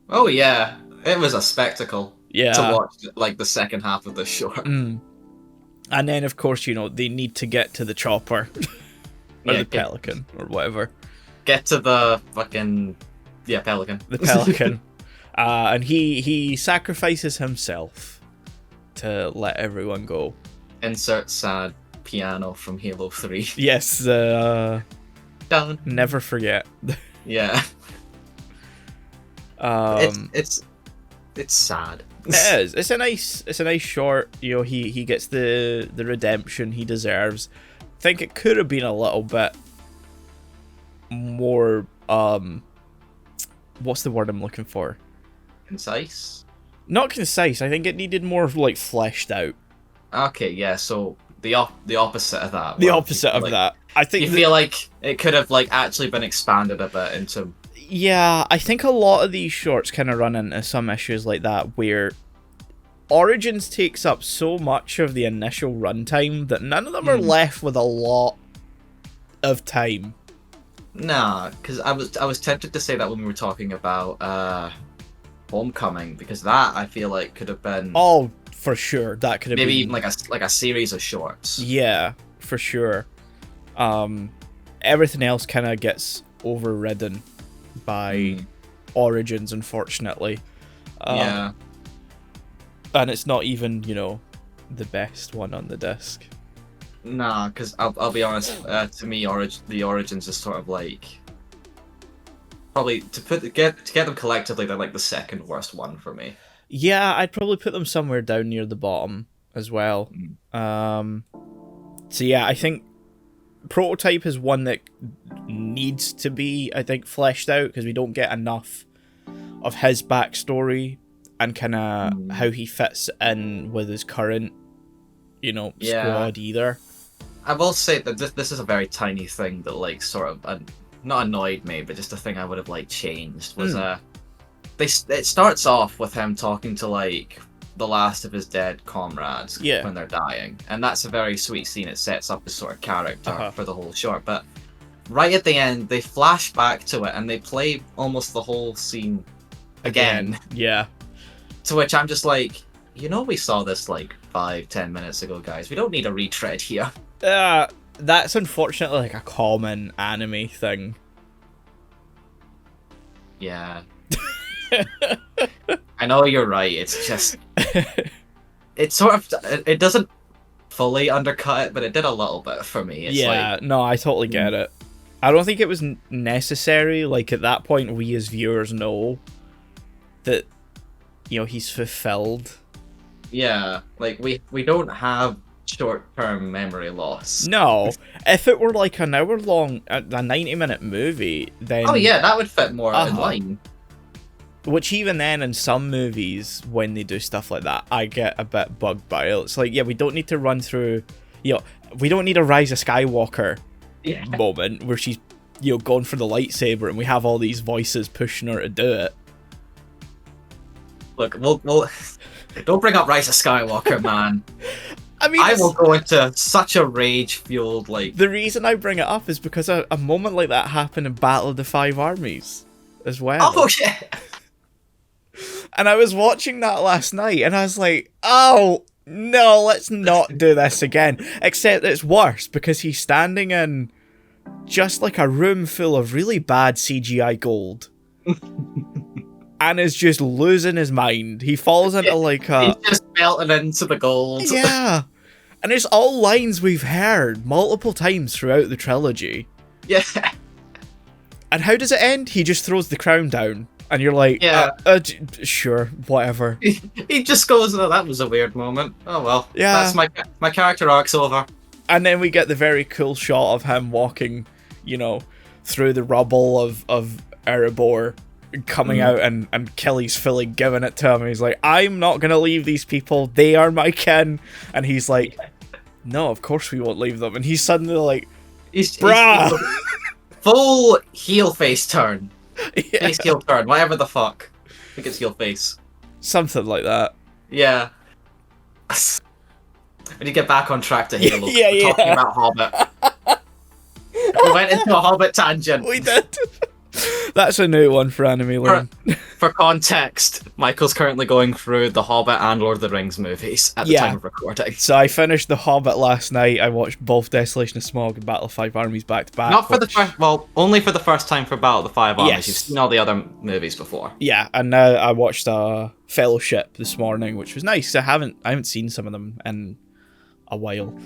Oh yeah, it was a spectacle to Yeah. watch, like the second half of the short. Mm. And then, of course, they need to get to the chopper. Or Yeah, the pelican, or whatever. get to the fucking pelican. The pelican. And he sacrifices himself to let everyone go. Insert sad piano from Halo 3. Yes, Done. never forget. Yeah. It's sad. It is. It's a nice short. He gets the redemption he deserves. I think it could have been a little bit more what's the word I'm looking for? Concise? Not concise. I think it needed more like fleshed out. Okay, yeah, so the opposite of that. The opposite of that. I think you feel like it could have like actually been expanded a bit into. Yeah, I think a lot of these shorts kind of run into some issues like that where Origins takes up so much of the initial runtime that none of them are left with a lot of time. Nah, because I was tempted to say that when we were talking about Homecoming, because that I feel like could have been for sure that could have maybe been even like a series of shorts. Yeah, for sure. Everything else kind of gets overridden by Origins, unfortunately. Yeah. And it's not even, the best one on the disc. Nah, because I'll be honest. To me, the Origins is sort of like probably to get them collectively, they're like the second worst one for me. Yeah, I'd probably put them somewhere down near the bottom as well. So yeah, I think Prototype is one that needs to be, I think, fleshed out because we don't get enough of his backstory and kind of how he fits in with his current, squad either. I will say that this is a very tiny thing that like sort of not annoyed me, but just a thing I would have like changed was it starts off with him talking to like the last of his dead comrades when they're dying, and that's a very sweet scene. It sets up his sort of character for the whole short, but right at the end they flash back to it and they play almost the whole scene again. Yeah. To which I'm just like, we saw this like 5-10 minutes ago, guys. We don't need a retread here. That's unfortunately like a common anime thing. Yeah. I know you're right. It's just it sort of it doesn't fully undercut it, but it did a little bit for me. It's no, I totally get it. I don't think it was necessary. Like at that point, we as viewers know that he's fulfilled. Yeah, like we don't have short-term memory loss. No, if it were like an hour-long, a 90-minute movie, then that would fit more in line. Which even then, in some movies, when they do stuff like that, I get a bit bugged by it. It's like, we don't need to run through, we don't need a Rise of Skywalker moment where she's, going for the lightsaber and we have all these voices pushing her to do it. Look, we'll don't bring up Rise of Skywalker, man. I mean, I will go into such a rage-fueled, like... The reason I bring it up is because a moment like that happened in Battle of the Five Armies as well. Oh, yeah! And I was watching that last night, and I was like, oh, no, let's not do this again. Except it's worse, because he's standing in just like a room full of really bad CGI gold. And is just losing his mind. He falls into like a... He's just melting into the gold. Yeah. And it's all lines we've heard multiple times throughout the trilogy. Yeah. And how does it end? He just throws the crown down. And you're like, sure, whatever. He just goes, oh, that was a weird moment. Oh, well. Yeah. That's my character arc's over. And then we get the very cool shot of him walking, through the rubble of Erebor, coming out and Kelly's fully giving it to him. And he's like, I'm not going to leave these people. They are my kin. And he's like, no, of course we won't leave them. And he's suddenly like, bruh! He's full heel face turn. Yeah. Face heel turn, whatever the fuck. I think it's heel face. Something like that. Yeah. We need to get back on track to Halo. Yeah, We're talking yeah. about Hobbit. We went into a Hobbit tangent. We did. That's a new one for Anime Lane. For context, Michael's currently going through the Hobbit and Lord of the Rings movies at the Yeah. time of recording. So I finished The Hobbit last night. I watched both Desolation of Smog and Battle of Five Armies back to back. Not for the first, well, only for the first time for Battle of the Five Armies. Yes. You've seen all the other movies before. Yeah, and now I watched Fellowship this morning, which was nice. I haven't seen some of them in a while.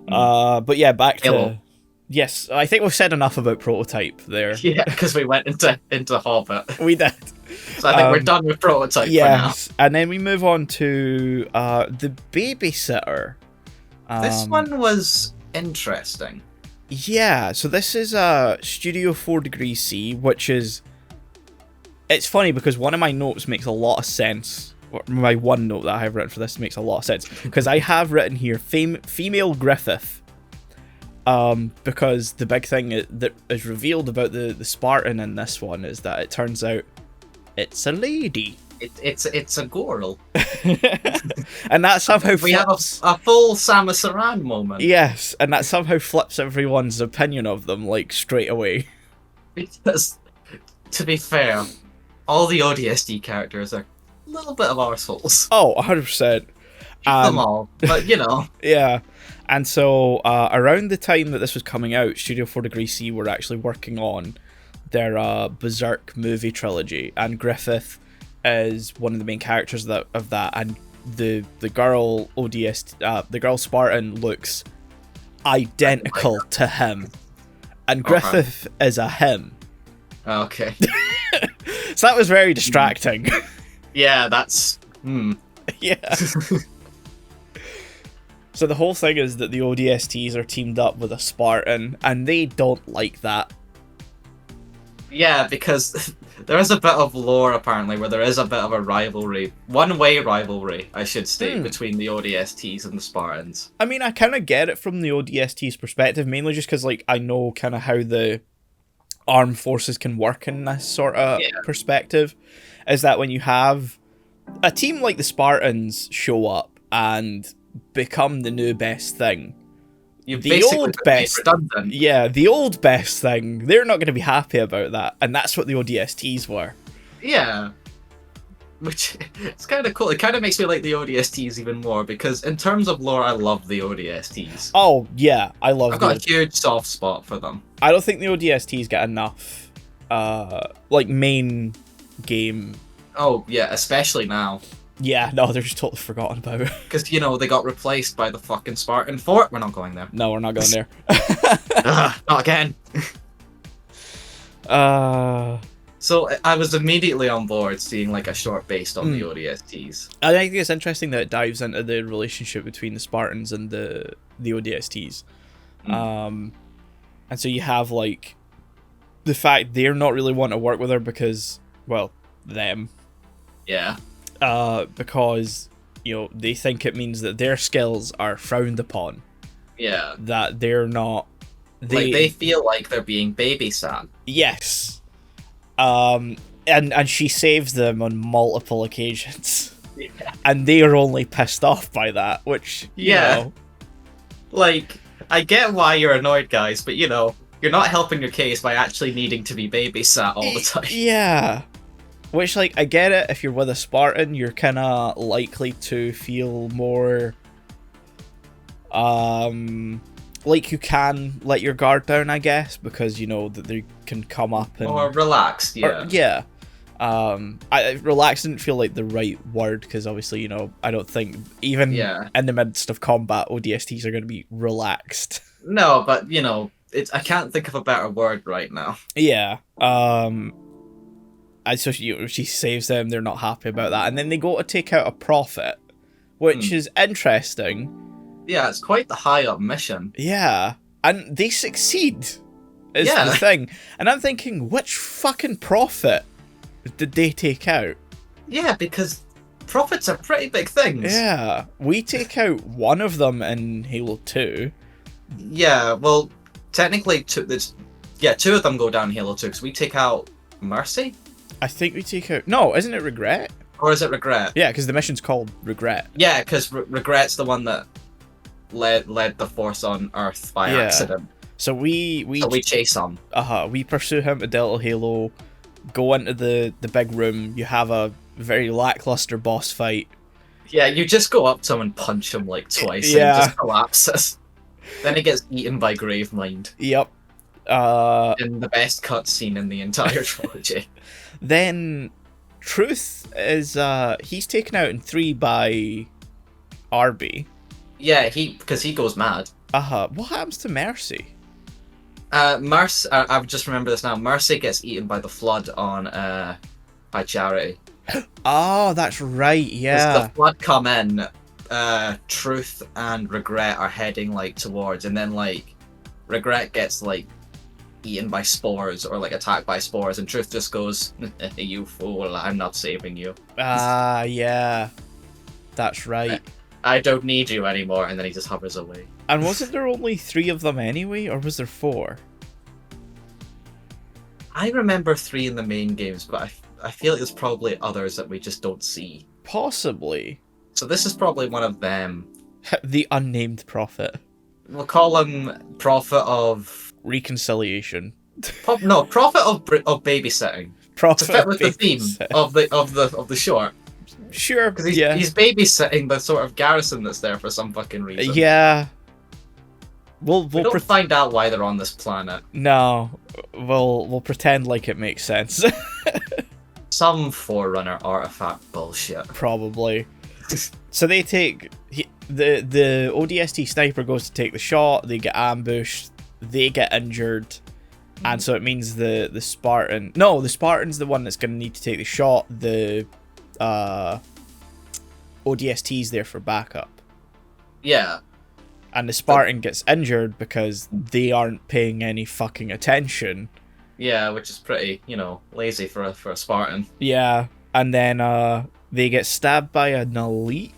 But yeah, back to Halo. Yes, I think we've said enough about Prototype there. Yeah, because we went into Hobbit. We did. So I think we're done with Prototype Yes, and then we move on to The Babysitter. for now. This one was interesting. Yeah, so this is Studio 4 Degrees C, which is... It's funny because one of my notes makes a lot of sense. Or my one note that I have written for this makes a lot of sense. Because I have written here, female Griffith. Because the big thing that is revealed about the Spartan in this one is that it turns out it's a lady. It's a girl. And that somehow We have a full Samus Aran moment. Yes, and that somehow flips everyone's opinion of them, like, straight away. Because, to be fair, all the ODST characters are a little bit of arseholes. Oh, 100%. Them all, but you know. Yeah. And so, around the time that this was coming out, Studio 4 Degrees C were actually working on their Berserk movie trilogy, and Griffith is one of the main characters of that, and the girl the girl Spartan looks identical to him, and Griffith is a him. Okay. So that was very distracting. Yeah, that's... Yeah. So the whole thing is that the ODSTs are teamed up with a Spartan, and they don't like that. Yeah, because there is a bit of lore, apparently, where there is a bit of a rivalry. One-way rivalry, I should state, between the ODSTs and the Spartans. I mean, I kind of get it from the ODST's perspective, mainly just because, like, I know kind of how the armed forces can work in this sort of perspective. Is that when you have a team like the Spartans show up and become the new best thing, You've the basically old been made best, redundant. yeah, the old best thing, they're not going to be happy about that, and that's what the ODSTs were. Yeah. Which, it's kind of cool. It kind of makes me like the ODSTs even more, because in terms of lore, I love the ODSTs. Oh, yeah, I love I've got a huge soft spot for them. I don't think the ODSTs get enough, like, main game. Oh, yeah, especially now. Yeah, no, they're just totally forgotten about it. Because, you know, they got replaced by the fucking Spartan Fort. We're not going there. No, we're not going there. Not again. So I was immediately on board seeing like a short based on the ODSTs. I think it's interesting that it dives into the relationship between the Spartans and the ODSTs. And so you have like the fact they're not really wanting to work with her because, well, them. Yeah. Because, you know, they think it means that their skills are frowned upon. Yeah. That they're not... They feel like they're being babysat. Yes. And she saves them on multiple occasions. Yeah. And they are only pissed off by that, which, you know... Like, I get why you're annoyed, guys, but, you know, you're not helping your case by actually needing to be babysat all the time. Yeah. Which, like, I get it, if you're with a Spartan, you're kind of likely to feel more, like you can let your guard down, I guess, because, you know, that they can come up and... Or relaxed, yeah. Or, yeah. Relaxed didn't feel like the right word, because obviously, you know, I don't think, even in the midst of combat, ODSTs are going to be relaxed. No, but, you know, I can't think of a better word right now. Yeah. So she saves them, they're not happy about that, and then they go to take out a prophet, which is interesting. Yeah, it's quite the high up mission. Yeah, and they succeed, is the thing. And I'm thinking, which fucking prophet did they take out? Yeah, because prophets are pretty big things. Yeah, we take out one of them in Halo 2. Yeah, well, technically, two of them go down in Halo 2, because we take out Mercy? I think we take out... No, isn't it Regret? Or is it Regret? Yeah, because the mission's called Regret. Yeah, because Regret's the one that led the Force on Earth by Yeah. accident. So we chase him. we pursue him to Delta Halo, go into the big room. You have a very lackluster boss fight. Yeah, you just go up to him and punch him like twice, and he Yeah. just collapses. Then he gets eaten by Gravemind Yep. in the best cutscene in the entire trilogy. Then Truth is he's taken out in 3 by Arby. Yeah, because he goes mad. What happens to Mercy? Mercy, I've just remembered this now. Mercy gets eaten by the Flood on by Charity. Oh, that's right. Yeah. As the Flood come in, Truth and Regret are heading like towards, and then like Regret gets like eaten by spores or like attacked by spores, and Truth just goes, "You fool! I'm not saving you." Yeah. That's right. I don't need you anymore, and then he just hovers away. And wasn't there only 3 of them anyway, or was there 4? I remember 3 in the main games, but I feel like there's probably others that we just don't see. Possibly. So this is probably one of them. The unnamed prophet. We'll call him Prophet of Reconciliation. Prophet of babysitting. Prophet To fit with the of theme babysitting. of the short. Sure. Because he's babysitting the sort of garrison that's there for some fucking reason. Yeah. We'll We don't find out why they're on this planet. No, we'll pretend like it makes sense. Some Forerunner artifact bullshit. Probably. So they take the ODST sniper goes to take the shot. They get ambushed. They get injured, and so it means the Spartan. No, the Spartan's the one that's going to need to take the shot. The ODST's there for backup. Yeah. And the Spartan gets injured because they aren't paying any fucking attention. Yeah, which is pretty, lazy for a Spartan. Yeah, and then they get stabbed by an elite.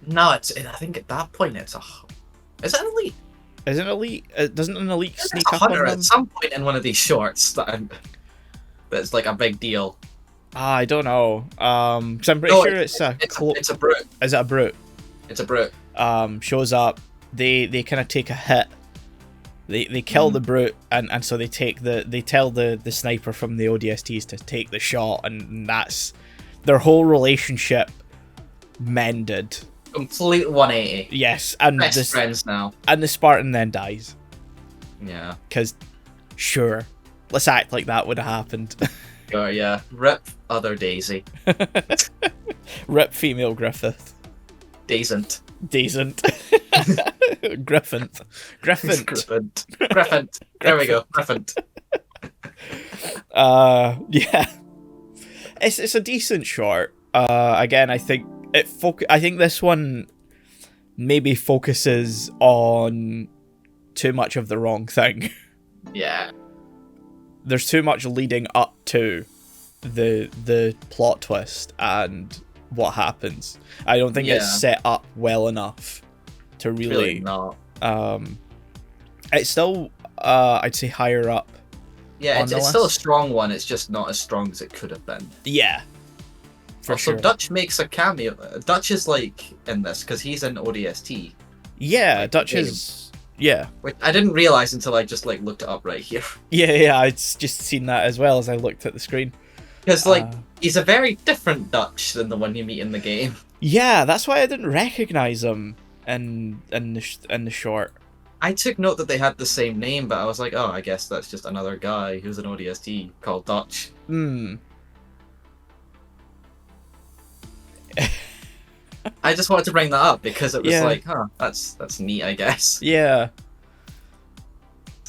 No, I think at that point is it an elite? Is it an elite? Doesn't an elite sneak It's a up on hunter them? at some point in one of these shorts that's like a big deal. I don't know. Because I'm pretty sure it's a brute. Is it a brute? It's a brute. Shows up. They kind of take a hit. They kill the brute, and so they tell the sniper from the ODSTs to take the shot, and that's their whole relationship mended. Complete 180. Yes, and Best friends now. And the Spartan then dies. Yeah. Because, sure, let's act like that would have happened. Sure, yeah. Rip other Daisy. Rip female Griffith. Decent. Decent. Griffin. There we go. Griffin. Yeah. It's a decent short. Again, I think this one maybe focuses on too much of the wrong thing. Yeah. There's too much leading up to the plot twist and what happens. I don't think it's set up well enough to really not. It's still I'd say higher up. Yeah, it's still a strong one, it's just not as strong as it could have been. Yeah. For also, sure. Dutch makes a cameo. Dutch is like in this because he's in ODST. Yeah, Dutch is. Yeah. Which I didn't realize until I just like looked it up right here. Yeah, I'd just seen that as well as I looked at the screen. Because he's a very different Dutch than the one you meet in the game. Yeah, that's why I didn't recognize him in the short. I took note that they had the same name, but I was like, oh, I guess that's just another guy who's an ODST called Dutch. I just wanted to bring that up because it was like, huh, that's neat, I guess. Yeah.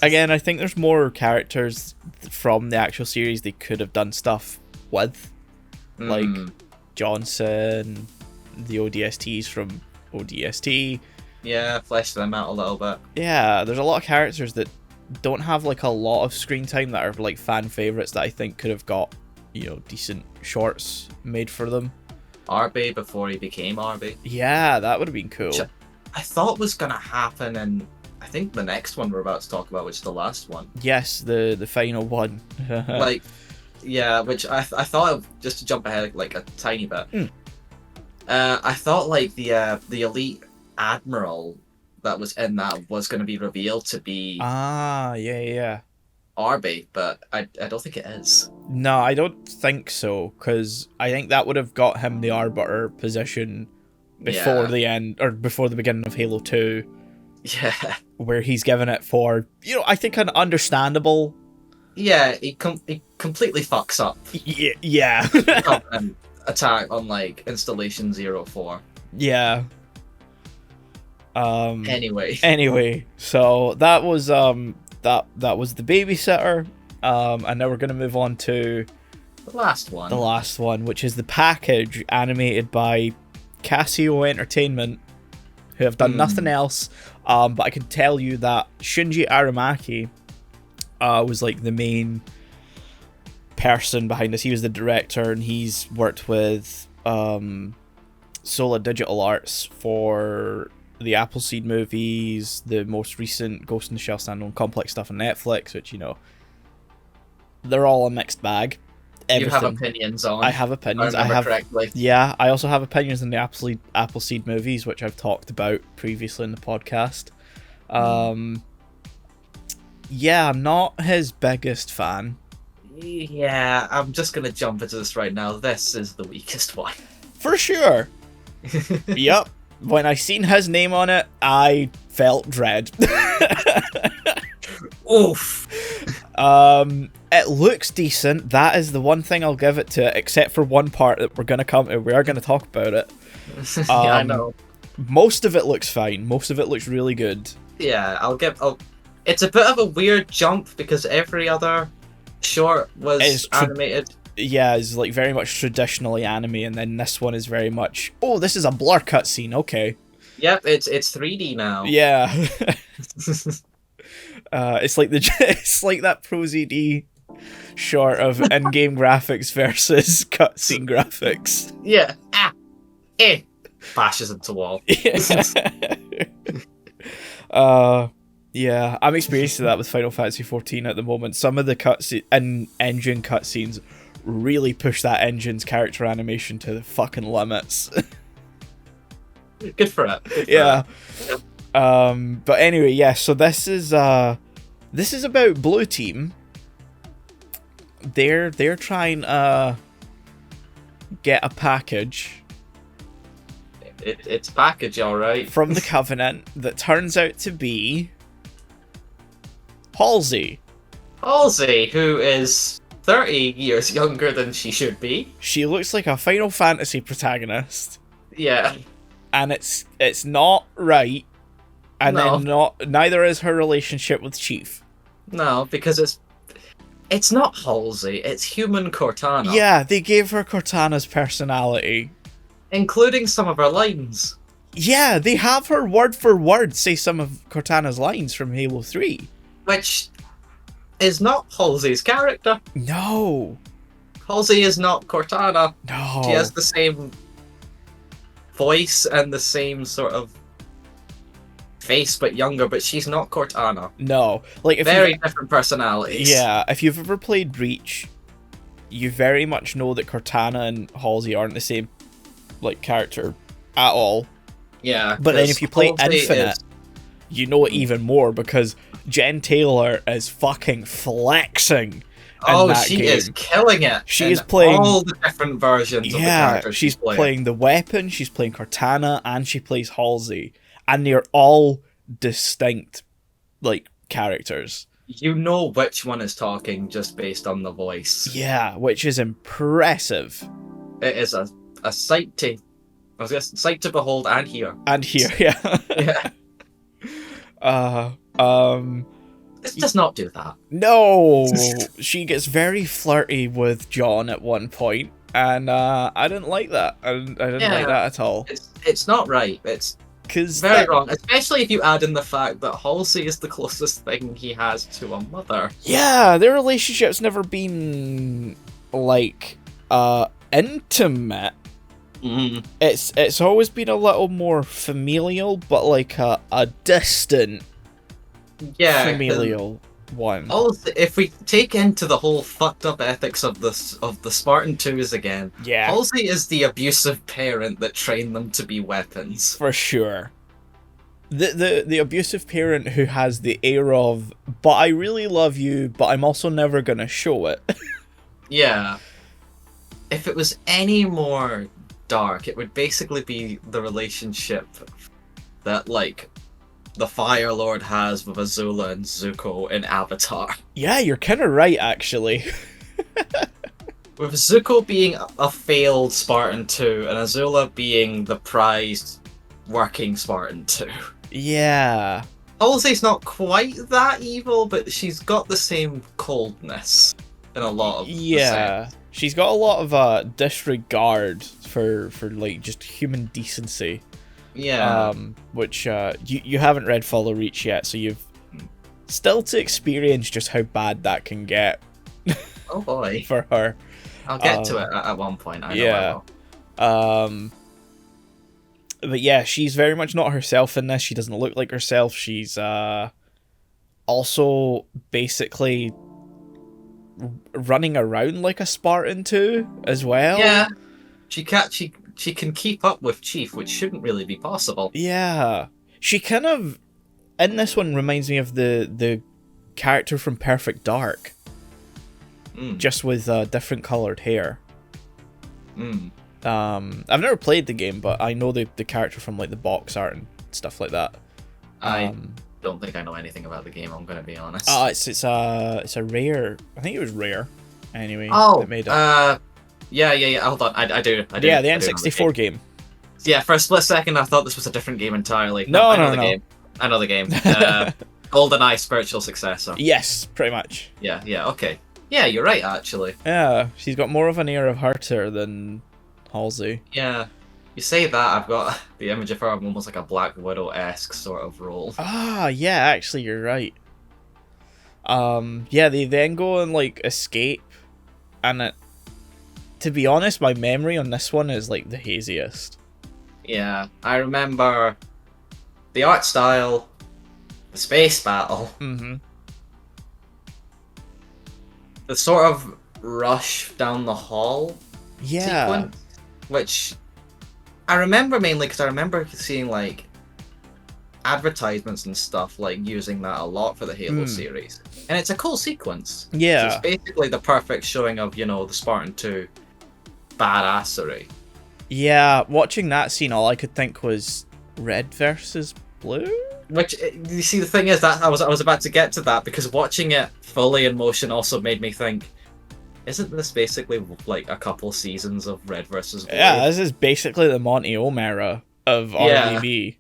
Again, I think there's more characters from the actual series they could have done stuff with. Like Johnson, the ODSTs from ODST. Yeah, flesh them out a little bit. Yeah, there's a lot of characters that don't have like a lot of screen time that are like fan favorites that I think could have got, decent shorts made for them. Arby before he became Arby. Yeah, that would have been cool. Which I thought was gonna happen in, I think, the next one we're about to talk about, which is the last one. Yes, the final one. Yeah, which I thought, just to jump ahead like a tiny bit. I thought like the elite admiral that was in that was going to be revealed to be Ah, yeah. Arby, but I don't think it is. No, I don't think so, because I think that would have got him the Arbiter position before Yeah. the end, or before the beginning of Halo 2, Yeah. where he's given it for, I think an understandable... Yeah, he completely fucks up Yeah. the Covenant attack on, like, Installation 04. Yeah. Anyway, so that was that was the babysitter, and now we're gonna move on to the last one, which is the package animated by Casio Entertainment, who have done nothing else. But I can tell you that Shinji Aramaki was like the main person behind this. He was the director, and he's worked with Sola Digital Arts for the Appleseed movies, the most recent Ghost in the Shell standalone complex stuff on Netflix, which, they're all a mixed bag. Everything. You have opinions on. I have opinions. I have correctly. Yeah, I also have opinions on the Appleseed movies, which I've talked about previously in the podcast. Yeah, I'm not his biggest fan. Yeah, I'm just gonna jump into this right now. This is the weakest one. For sure. Yep. When I seen his name on it, I felt dread. Oof. It looks decent. That is the one thing I'll give it to, except for one part that we're gonna come to. We are gonna talk about it. Yeah, I know. Most of it looks fine. Most of it looks really good. Yeah, it's a bit of a weird jump because every other short was animated. Yeah, it's like very much traditionally anime, and then this one is very much, oh, this is a blur cutscene, okay. Yep, it's 3D now. Yeah. It's like it's like that Pro ZD short of in-game graphics versus cutscene graphics. Yeah. Bashes into wall. Yeah, I'm experiencing that with Final Fantasy XIV at the moment. Some of the in-engine cutscenes really push that engine's character animation to the fucking limits. Good for it. Yeah. But anyway, yeah, so this is about Blue Team. They're trying get a package. It's a package, alright. From the Covenant that turns out to be Halsey. Halsey, who is 30 years younger than she should be. She looks like a Final Fantasy protagonist. Yeah. And it's not right. And then neither is her relationship with Chief. No, because it's not Halsey, it's human Cortana. Yeah, they gave her Cortana's personality. Including some of her lines. Yeah, they have her word for word say some of Cortana's lines from Halo 3. Which is not Halsey's character. No. Halsey is not Cortana. No. She has the same voice and the same sort of face, but younger, but she's not Cortana. No. Like very different personalities. Yeah, if you've ever played Reach, you very much know that Cortana and Halsey aren't the same character at all. Yeah. But then if you play Halsey Infinite, you know it even more because Jen Taylor is fucking flexing. She is killing it. She is playing all the different versions of the characters she's playing the weapon, she's playing Cortana, and she plays Halsey. And they're all distinct, characters. You know which one is talking just based on the voice. Yeah, which is impressive. It is a sight to... I was going to sight to behold and hear. And hear, yeah. Yeah. This does not do that. No! She gets very flirty with John at one point, and I didn't like that. I didn't like that at all. It's not right. It's very wrong, especially if you add in the fact that Halsey is the closest thing he has to a mother. Yeah, their relationship's never been, intimate. Mm. It's always been a little more familial, but a distant familial one. Also, if we take into the whole fucked up ethics of the Spartan 2s again, yeah, Halsey is the abusive parent that trained them to be weapons. For sure. the abusive parent who has the air of, but I really love you, but I'm also never gonna show it. Yeah. If it was any more dark, it would basically be the relationship that, like, the Fire Lord has with Azula and Zuko in Avatar. Yeah, you're kind of right, actually. With Zuko being a failed Spartan 2 and Azula being the prized working Spartan 2. Yeah. Halsey's not quite that evil, but she's got the same coldness in a lot of the Yeah. She's got a lot of disregard for like just human decency. Yeah. Which you haven't read Follow Reach yet, so you've still to experience just how bad that can get. Oh boy. For her. I'll get to it at one point. I know yeah. I will. But yeah, she's very much not herself in this. She doesn't look like herself. She's also basically running around like a Spartan too, as well. Yeah. She can keep up with Chief, which shouldn't really be possible. Yeah. She kind of in this one reminds me of the character from Perfect Dark. Just with different coloured hair. I've never played the game, but I know the character from like the box art and stuff like that. I don't think I know anything about the game. I'm gonna be honest. It's a Rare. I think it was Rare. Anyway, that made it. Yeah. Hold on, I do. Yeah, the N64 game. Yeah, for a split second, I thought this was a different game entirely. No. I know the game. GoldenEye spiritual successor. Yes, pretty much. Yeah. Okay. Yeah, you're right, actually. Yeah, she's got more of an air of her there than Halsey. Yeah. You say that, I've got the image of her almost like a Black Widow-esque sort of role. Yeah, actually, you're right. Yeah, they then go and, like, escape, and to be honest, my memory on this one is, like, the haziest. Yeah, I remember the art style, the space battle, the sort of rush down the hall sequence, which I remember mainly because I remember seeing like advertisements and stuff like using that a lot for the Halo series, and it's a cool sequence. Yeah, so it's basically the perfect showing of the Spartan 2 badassery. Yeah, watching that scene, all I could think was red versus blue. Which, you see, the thing is that I was about to get to that, because watching it fully in motion also made me think, isn't this basically like a couple seasons of Red versus Blue? Yeah, this is basically the Monty Ohm era of RVB.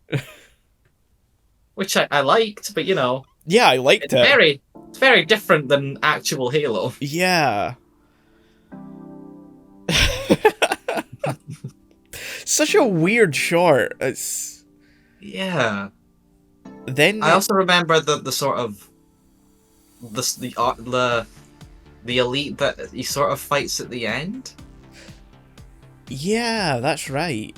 Which I liked, but yeah, I liked it. It's very different than actual Halo. Yeah. Such a weird short. It's Then I also remember the sort of the elite that he sort of fights at the end. Yeah, that's right.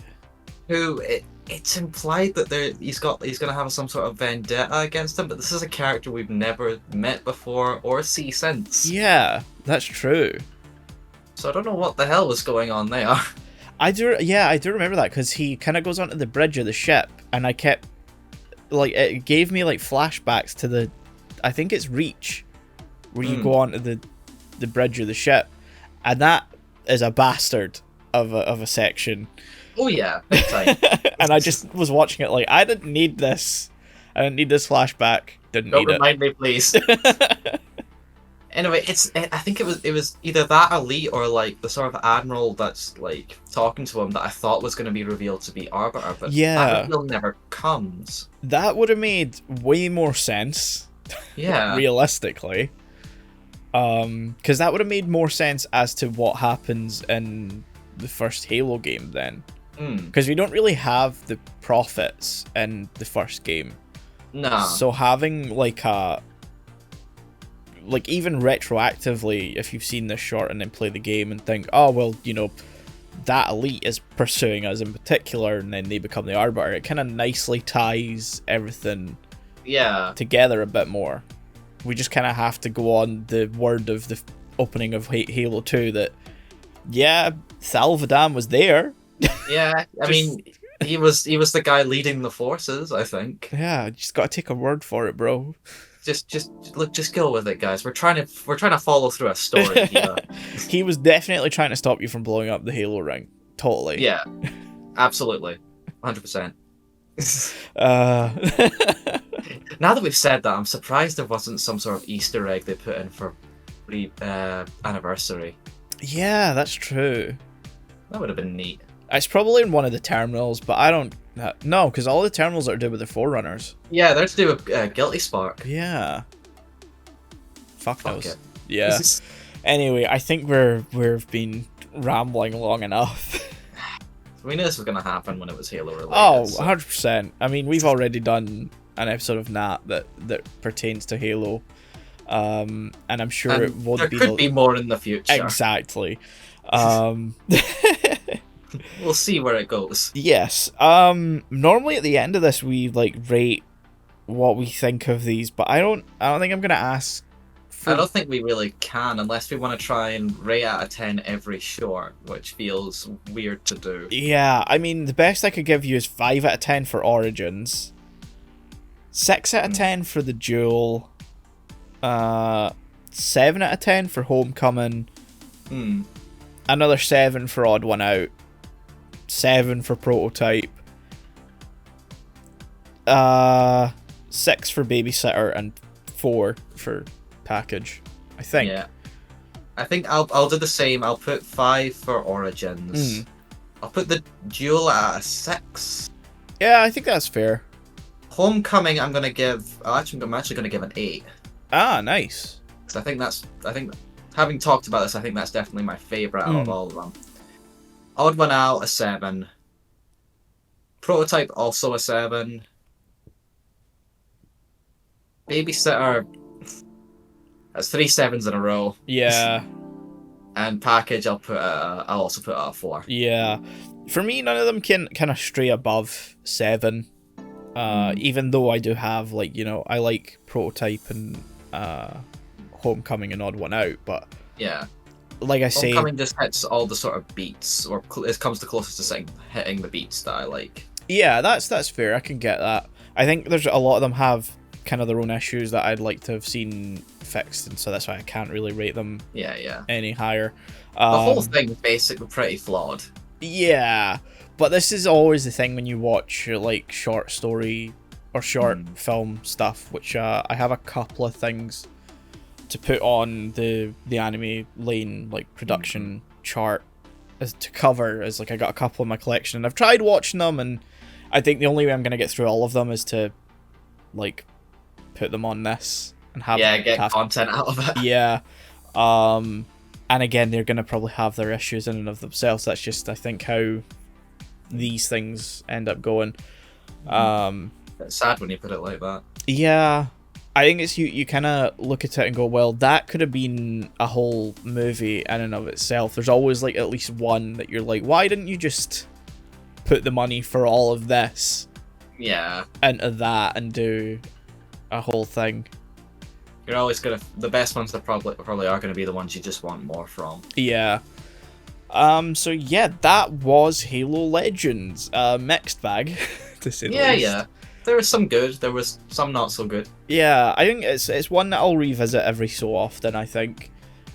Who it's implied that he's gonna have some sort of vendetta against him, but this is a character we've never met before or see since. Yeah, that's true. So I don't know what the hell was going on there. I do remember that, because he kind of goes onto the bridge of the ship, and I kept like, it gave me like flashbacks to I think it's Reach, where you go onto the bridge of the ship, and that is a bastard of a section. Oh yeah, big time. And I just was watching it like, I didn't need this. I didn't need this flashback. Don't remind me, please. Anyway, I think it was either that elite or like the sort of admiral that's like talking to him that I thought was going to be revealed to be Arbiter, but that reveal never comes. That would have made way more sense. Yeah. Realistically. Because that would have made more sense as to what happens in the first Halo game then. Because we don't really have the prophets in the first game. No. So having like even retroactively, if you've seen this short and then play the game and think, oh well, that elite is pursuing us in particular, and then they become the Arbiter, it kind of nicely ties everything together a bit more. We just kind of have to go on the word of the opening of Halo 2 that Salvadam was there. Yeah, I mean, He was the guy leading the forces, I think. Yeah, just gotta take a word for it, bro. Just go with it, guys. We're trying to follow through a story here. He was definitely trying to stop you from blowing up the Halo ring. Totally. Yeah, absolutely, 100%. Uh, Now that we've said that, I'm surprised there wasn't some sort of Easter egg they put in for anniversary. yeah, that's true. That would have been neat. It's probably in one of the terminals, but I don't. No, because all the terminals are to do with the Forerunners. Yeah, they're to do with Guilty Spark. Yeah. Fuck Fuck knows. it. Yeah. Anyway, I think we've been rambling long enough. We knew this was gonna happen when it was Halo related. Oh, so. 100%. I mean, we've already done an episode of Nat that pertains to Halo. And I'm sure And it won't there be could be more in the future. Exactly. We'll see where it goes. Yes. Normally at the end of this we like rate what we think of these, but I don't think I'm gonna ask I don't think we really can unless we want to try and rate out of 10 every short, which feels weird to do. Yeah, I mean the best I could give you is 5 out of 10 for Origins. 6 out of 10 for the Duel. 7 out of 10 for Homecoming. Another 7 for Odd One Out. 7 for Prototype. 6 for Babysitter and 4 for Package, I think. Yeah. I think I'll do the same. I'll put 5 for Origins. I'll put the Duel at a 6. Yeah, I think that's fair. Homecoming I'm actually gonna give an 8. Ah, nice. Because I think having talked about this, I think that's definitely my favourite out of all of them. Odd One Out, a 7. Prototype, also a 7. Babysitter, that's 3 7s in a row. Yeah. And Package, I'll also put at a 4. Yeah. For me, none of them can kind of stray above 7. Even though I do have, like, you know, I like Prototype and Homecoming and Odd One Out, but yeah, like I say, Homecoming just hits all the sort of beats, or it comes the closest to hitting the beats that I like. Yeah, that's fair. I can get that. I think there's a lot of them have kind of their own issues that I'd like to have seen fixed, and so that's why I can't really rate them any higher. The whole thing is basically pretty flawed. Yeah, but this is always the thing when you watch like short story or short film stuff, which I have a couple of things to put on the anime lane like production chart as to cover, as like I got a couple in my collection and I've tried watching them, and I think the only way I'm gonna get through all of them is to like put them on this and get content out of it. Yeah. And again, they're gonna probably have their issues in and of themselves. That's just, I think, how these things end up going. It's sad when you put it like that. Yeah, I think it's you kind of look at it and go, well, that could have been a whole movie in and of itself. There's always like at least one that you're like, why didn't you just put the money for all of this into that and do a whole thing? You're always the best ones that probably are gonna be the ones you just want more from. Yeah. So yeah, that was Halo Legends. Mixed bag, to say the least. Yeah. There was some good. There was some not so good. Yeah, I think it's one that I'll revisit every so often, I think.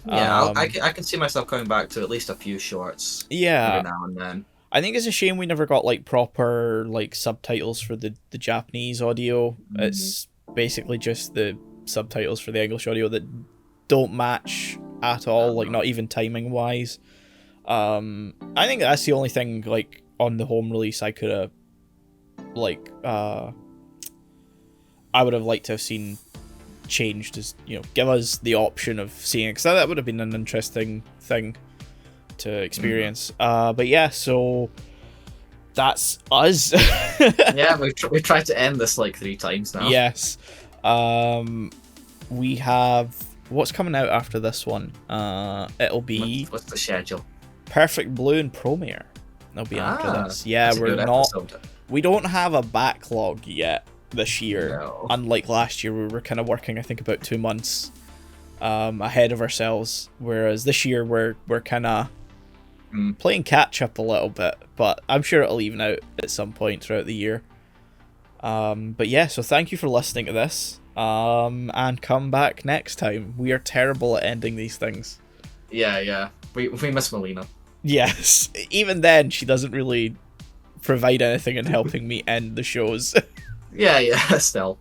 Yeah, I can see myself coming back to at least a few shorts. Yeah. Every now and then. I think it's a shame we never got like proper like subtitles for the Japanese audio. It's basically just the subtitles for the English audio that don't match at all, like not even timing wise. I think that's the only thing like on the home release I could have like I would have liked to have seen changed, as you know, give us the option of seeing it, because that would have been an interesting thing to experience. But yeah, so that's us. Yeah, we've tried to end this like 3 times now. Yes. We have what's coming out after this one. It'll be What's the schedule? Perfect Blue and Promare. They'll be after this. Yeah, we're not. We don't have a backlog yet this year. No. Unlike last year, we were kind of working, I think, about 2 months ahead of ourselves. Whereas this year, we're kind of playing catch up a little bit, but I'm sure it'll even out at some point throughout the year. But yeah, so thank you for listening to this. And come back next time. We are terrible at ending these things. Yeah. We miss Melina. Yes, even then, she doesn't really provide anything in helping me end the shows. Yeah, still.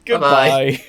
Goodbye. Bye-bye.